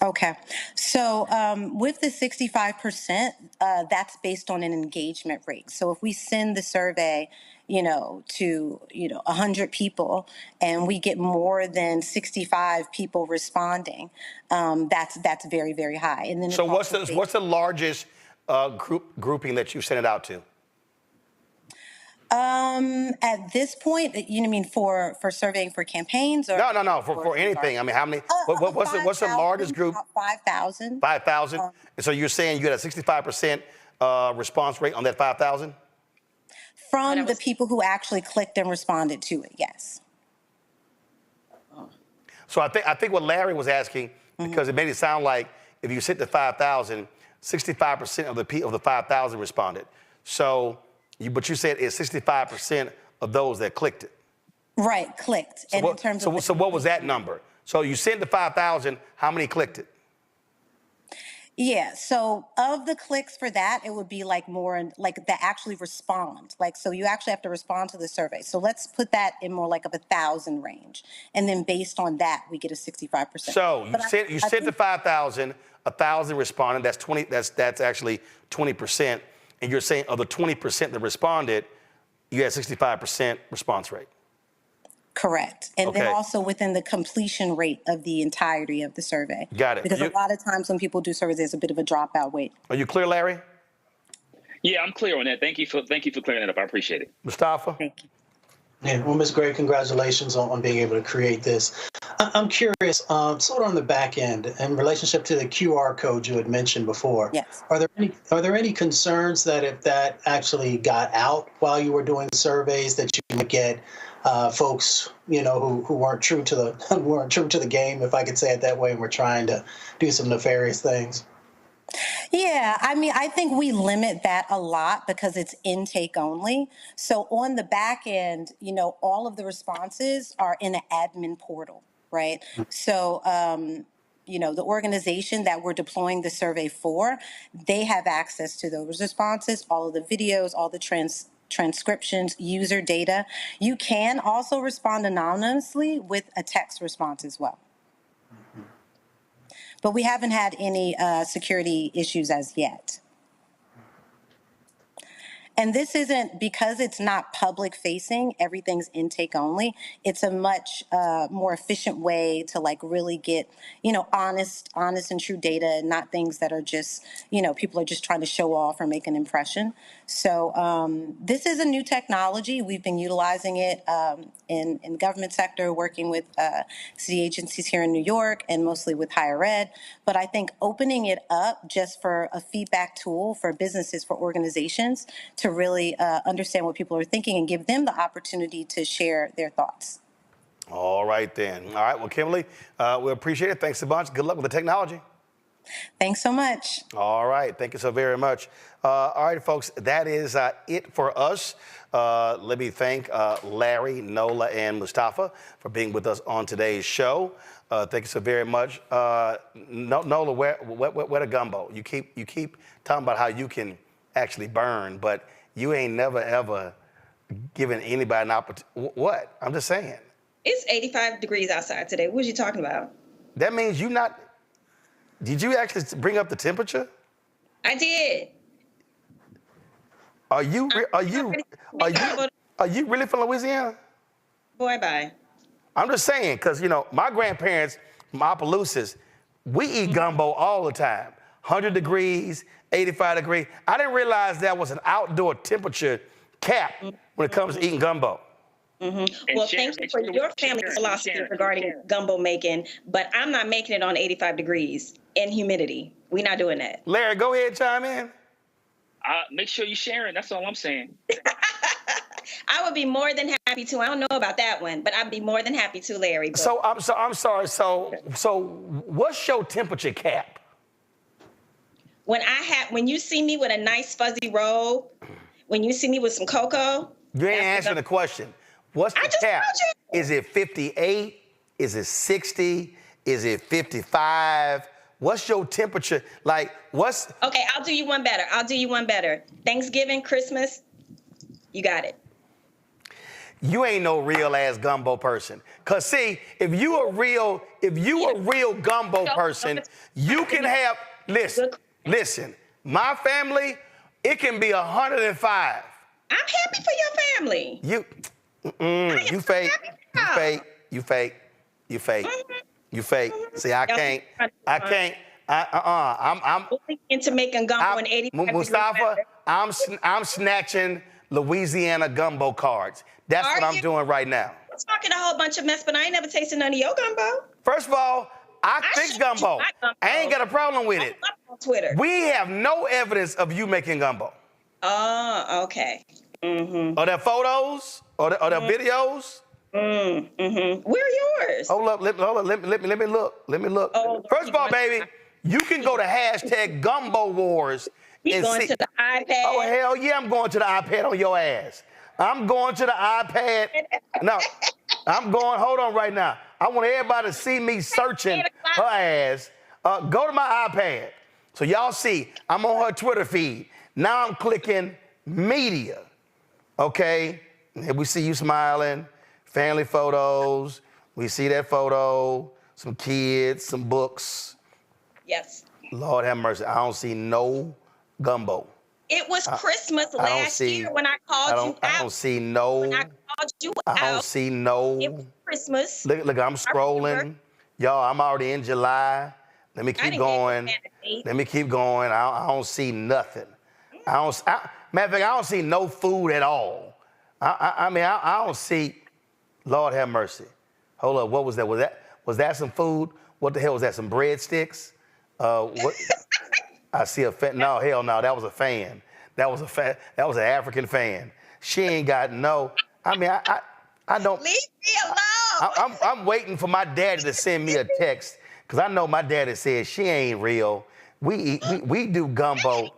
Okay, so with the 65%, that's based on an engagement rate. So if we send the survey, to 100 people, and we get more than 65 people responding, that's very, very high. And then so what's the largest grouping that you sent it out to? At this point, you mean for surveying for campaigns or no for anything? I mean, how many? What's the largest group? 5,000. 5,000. And so you're saying you got a 65% response rate on that 5,000? From the people who actually clicked and responded to it, yes. So I think what Larry was asking, because it made it sound like if you sent the 5,000, 65% of the 5,000 responded. So, but you said it's 65% of those that clicked it. Right, clicked. So and in terms of what was that number? So you sent the 5,000. How many clicked it? Yeah, so of the clicks for that, it would be like more like that actually respond. Like, so you actually have to respond to the survey. So let's put that in more like of 1,000 range. And then based on that, we get a 65%. So you sent the 5,000, 1,000 responded. That's 20. That's actually 20%. And you're saying of the 20% that responded, you had 65% response rate. Correct. And then also within the completion rate of the entirety of the survey. Got it. Because a lot of times when people do surveys, there's a bit of a dropout rate. Are you clear, Larry? Yeah, I'm clear on that. Thank you for clearing that up. I appreciate it. Mustafa? Thank you. Yeah, well, Ms. Gray, congratulations on being able to create this. I'm curious, sort of on the back end, in relationship to the QR code you had mentioned before. Yes. Are there any concerns that if that actually got out while you were doing surveys, that you would get folks, who weren't true to the game, if I could say it that way, and were trying to do some nefarious things? Yeah, I mean, I think we limit that a lot because it's intake only. So on the back end, all of the responses are in an admin portal, right? So, the organization that we're deploying the survey for, they have access to those responses, all of the videos, all the transcriptions, user data. You can also respond anonymously with a text response as well. But we haven't had any security issues as yet. And this isn't, because it's not public facing, everything's intake only. It's a much more efficient way to really get, honest and true data, and not things that are just, people are just trying to show off or make an impression. So this is a new technology. We've been utilizing it in the government sector, working with city agencies here in New York and mostly with higher ed. But I think opening it up just for a feedback tool for businesses, for organizations, to really understand what people are thinking and give them the opportunity to share their thoughts. All right, then. All right, well, Kimberly, we appreciate it. Thanks a bunch. Good luck with the technology. Thanks so much. All right, thank you so very much. All right, folks, that is it for us. Let me thank Larry, Nola, and Mustafa for being with us on today's show. Thank you so very much. Nola, where the gumbo? You keep talking about how you can actually burn, but you ain't never, ever given anybody an opportunity. What? I'm just saying. It's 85 degrees outside today. What are you talking about? That means you not... Did you actually bring up the temperature? I did. Are you really from Louisiana? Boy, bye. I'm just saying, because, my grandparents, my Opelousas, we eat gumbo all the time. 100 degrees, 85 degrees. I didn't realize that was an outdoor temperature cap when it comes to eating gumbo. Well, thank you for your family's philosophy regarding gumbo making, but I'm not making it on 85 degrees and humidity. We're not doing that. Larry, go ahead, chime in. Make sure you're sharing. That's all I'm saying. I would be more than happy to. I don't know about that one, but I'd be more than happy to, Larry. But. So I'm sorry. So what's your temperature cap? When you see me with a nice fuzzy robe, when you see me with some cocoa. You ain't answering the question. What's the cap? Is it 58? Is it 60? Is it 55? What's your temperature? Like, what's... Okay, I'll do you one better. Thanksgiving, Christmas, you got it. You ain't no real ass gumbo person. Cause see, if you a real gumbo person, you can have, listen, my family, it can be 105. I'm happy for your family. You fake. See, I can't. I'm into making gumbo in 85 Mustafa, I'm snatching Louisiana gumbo cards. That's what I'm doing right now. I'm talking a whole bunch of mess, but I ain't never tasted none of your gumbo. First of all, I fix gumbo. I ain't got a problem with it. On Twitter. We have no evidence of you making gumbo. Oh, okay. Are there photos? Are there videos? Where are yours? Hold up, let me look. Oh, First of all, baby, you can go to hashtag Gumbo Wars. You going to the iPad? Oh, hell yeah, I'm going to the iPad on your ass. I'm going to the iPad. No, I'm going, hold on right now. I want everybody to see me searching her ass. Go to my iPad. So y'all see, I'm on her Twitter feed. Now I'm clicking media. Okay, and we see you smiling, family photos. We see that photo, some kids, some books. Yes. Lord have mercy, I don't see no gumbo. It was Christmas last year when I called you out. I don't see no. When I called you out. I don't see no. It was Christmas. Look, I'm scrolling. Y'all, I'm already in July. Let me keep going. I don't see nothing. Matter of fact, I don't see no food at all. I mean, I don't see. Lord have mercy. Hold up, what was that? Was that some food? What the hell was that? Some breadsticks? What? I see a fan. No, hell no, that was a fan. That was an African fan. She ain't got no. I mean, I don't. Leave me alone. I'm waiting for my daddy to send me a text because I know my daddy said she ain't real. We do gumbo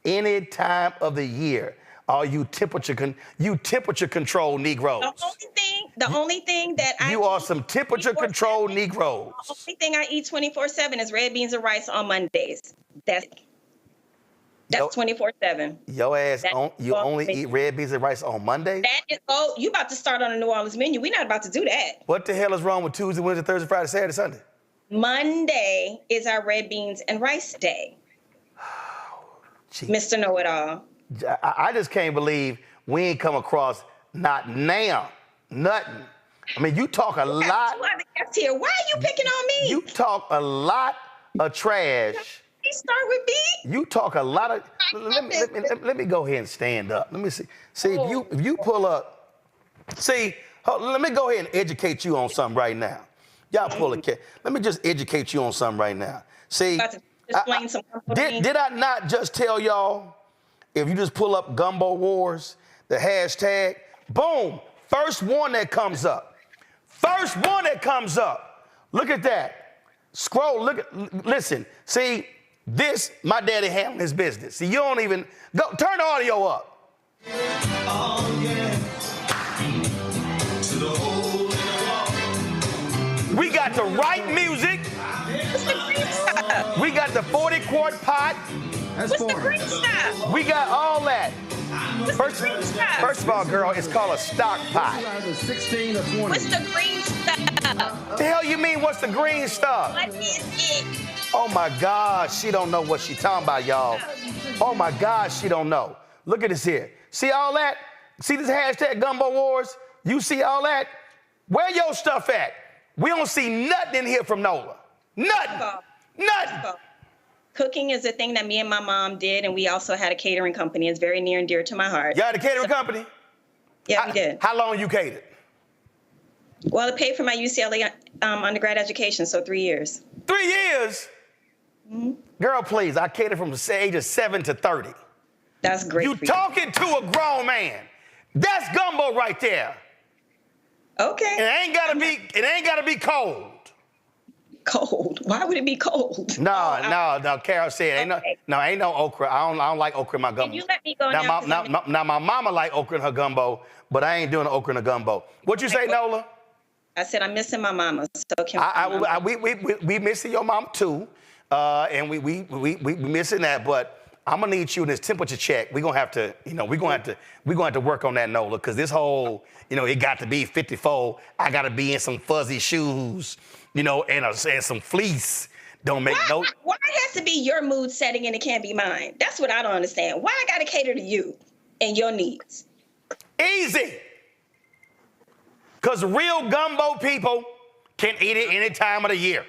any time of the year. All you temperature control Negroes. The only thing that you are some temperature control Negroes. The only thing I eat 24/7 is red beans and rice on Mondays. That's 24/7. Your ass you only eat red beans and rice on Mondays? You about to start on a New Orleans menu. We're not about to do that. What the hell is wrong with Tuesday, Wednesday, Thursday, Friday, Saturday, Sunday? Monday is our red beans and rice day. Mr. Know-It-All. I just can't believe we ain't come across not now, nothing. I mean, you talk a lot. Two other guests here. Why are you picking on me? You talk a lot of trash. You start with me. You talk a lot of. Let me go ahead and stand up. Let me see. See if you pull up. See, let me go ahead and educate you on something right now. Y'all pull a cat. Let me just educate you on something right now. See, did I not just tell y'all? If you just pull up Gumbo Wars, the hashtag, boom, first one that comes up. First one that comes up. Look at that. Scroll, listen. See, this, my daddy handling his business. See, you don't even, turn the audio up. Oh, yeah. We got the right music. We got the 40-quart pot. What's the green stuff? We got all that. First of all, girl, it's called a stock pot. 16 or 20. What's the green stuff? The hell you mean, what's the green stuff? What is it? Oh my God, she don't know what she talking about, y'all. Oh my God, she don't know. Look at this here. See all that? See this hashtag Gumbo Wars? You see all that? Where your stuff at? We don't see nothing in here from Nola. Nothing. Nothing. Cooking is a thing that me and my mom did, and we also had a catering company. It's very near and dear to my heart. You had a catering company? Yeah, we did. How long you catered? Well, it paid for my UCLA undergrad education, so 3 years. 3 years? Mm-hmm. Girl, please, I catered from the age of 7 to 30. That's great. You talking to a grown man. That's gumbo right there. Okay. And it ain't gotta be cold. Cold? Why would it be cold? No. Carol said, ain't no okra. I don't like okra in my gumbo. Can you let me go now, my mama like okra in her gumbo, but I ain't doing okra in the gumbo. What you say, Nola? I said I'm missing my mama. So can we missing your mom too, and we missing that. But I'm gonna need you in this temperature check. We're gonna have to work on that, Nola, because this whole, it got to be 54. I gotta be in some fuzzy shoes, and some fleece. Don't make no. Why it has to be your mood setting and it can't be mine? That's what I don't understand. Why I gotta cater to you and your needs? Easy. Because real gumbo people can eat it any time of the year.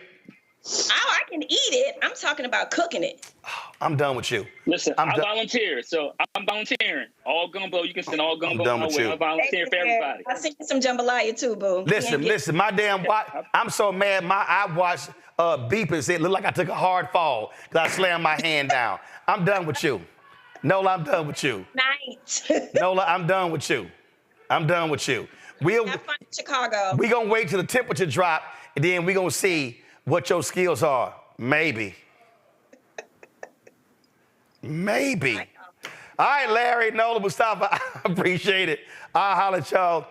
I can eat it. I'm talking about cooking it. I'm done with you. Listen, I volunteer, so I'm volunteering. All gumbo, you can send all gumbo. I'm done with you. I volunteer for everybody. I sent you some jambalaya too, boo. Listen, my damn I'm so mad. I watched beepers. It looked like I took a hard fall because I slammed my hand down. I'm done with you. Nola, I'm done with you. Night. Nola, I'm done with you. I'm done with you. Have fun in Chicago. We're going to wait till the temperature drop, and then we're going to see what your skills are. Maybe. Maybe. All right, Larry, Nola, Mustafa, I appreciate it. I'll holler at y'all.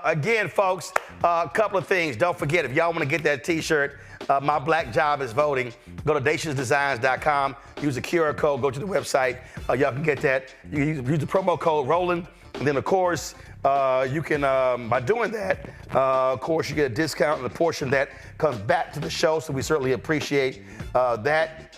Again, folks, a couple of things. Don't forget, if y'all want to get that T-shirt, My Black Job is Voting, go to daciousdesigns.com, use the QR code, go to the website. Y'all can get that. You use the promo code ROLLIN', and then, of course, you can, by doing that, of course, you get a discount, and a portion of that comes back to the show, so we certainly appreciate that.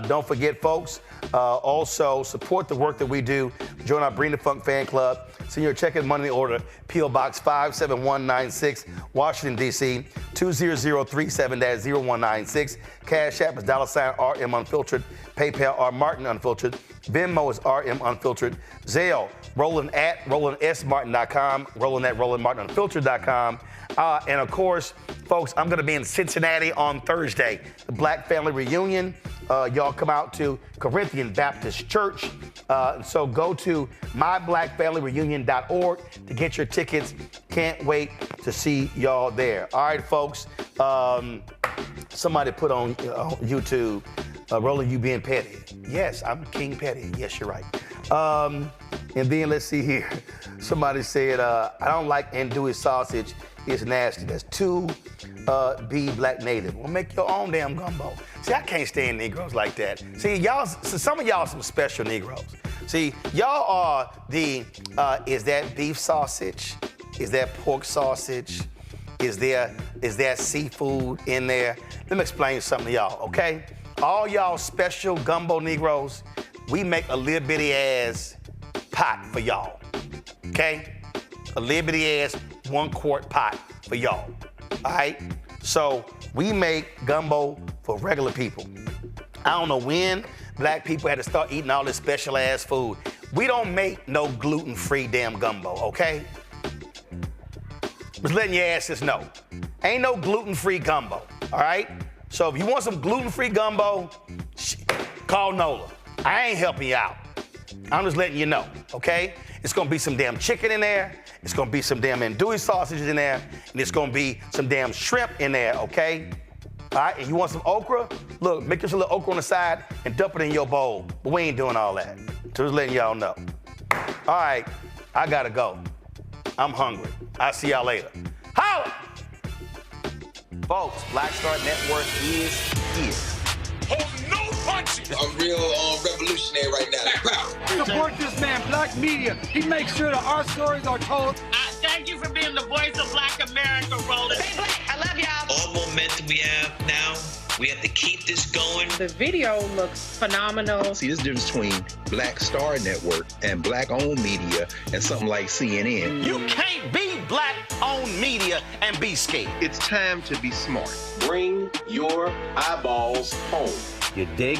Don't forget, folks, also support the work that we do. Join our Bring the Funk fan club. Send your check and money order, P.O. Box 57196, Washington, D.C., 20037-0196. Cash App is $RM Unfiltered. PayPal, R Martin Unfiltered. Venmo is RM Unfiltered. Zelle, rollin@rollinsmartin.com, rollin@rollinmartinunfiltered.com. And of course, folks, I'm going to be in Cincinnati on Thursday, the Black Family Reunion. Y'all come out to Corinthian Baptist Church. So go to myblackfamilyreunion.org to get your tickets. Can't wait to see y'all there. All right, folks. Somebody put on YouTube, Roland, you being petty. Yes, I'm King Petty. Yes, you're right. And then let's see here. Somebody said, I don't like andouille sausage. It's nasty. That's too Black Native. Well, make your own damn gumbo. See, I can't stand Negroes like that. See, some of y'all are some special Negroes. See, y'all are is that beef sausage? Is that pork sausage? Is there seafood in there? Let me explain something to y'all, okay? All y'all special gumbo Negroes, we make a little bitty ass pot for y'all, okay? A little bitty ass 1 quart pot for y'all, all right? So we make gumbo for regular people. I don't know when Black people had to start eating all this special ass food. We don't make no gluten-free damn gumbo, okay? Just letting your asses know. Ain't no gluten-free gumbo, all right? So if you want some gluten-free gumbo, call Nola. I ain't helping you out. I'm just letting you know, okay? It's gonna be some damn chicken in there. It's gonna be some damn andouille sausages in there. And it's gonna be some damn shrimp in there, okay? All right, and you want some okra? Look, make yourself a little okra on the side and dump it in your bowl. But we ain't doing all that. So just letting y'all know. All right, I gotta go. I'm hungry. I'll see y'all later. Holla! Folks, Black Star Network is here. Hold no punches! I'm real revolutionary right now. Support this man, Black Media. He makes sure that our stories are told. Thank you for being the voice of Black America, Roland. Stay black. I love y'all. All momentum we have now, we have to keep this going. The video looks phenomenal. See, this difference between Black Star Network and Black-owned media and something like CNN. You can't be Black-owned media and be scared. It's time to be smart. Bring your eyeballs home. You dig?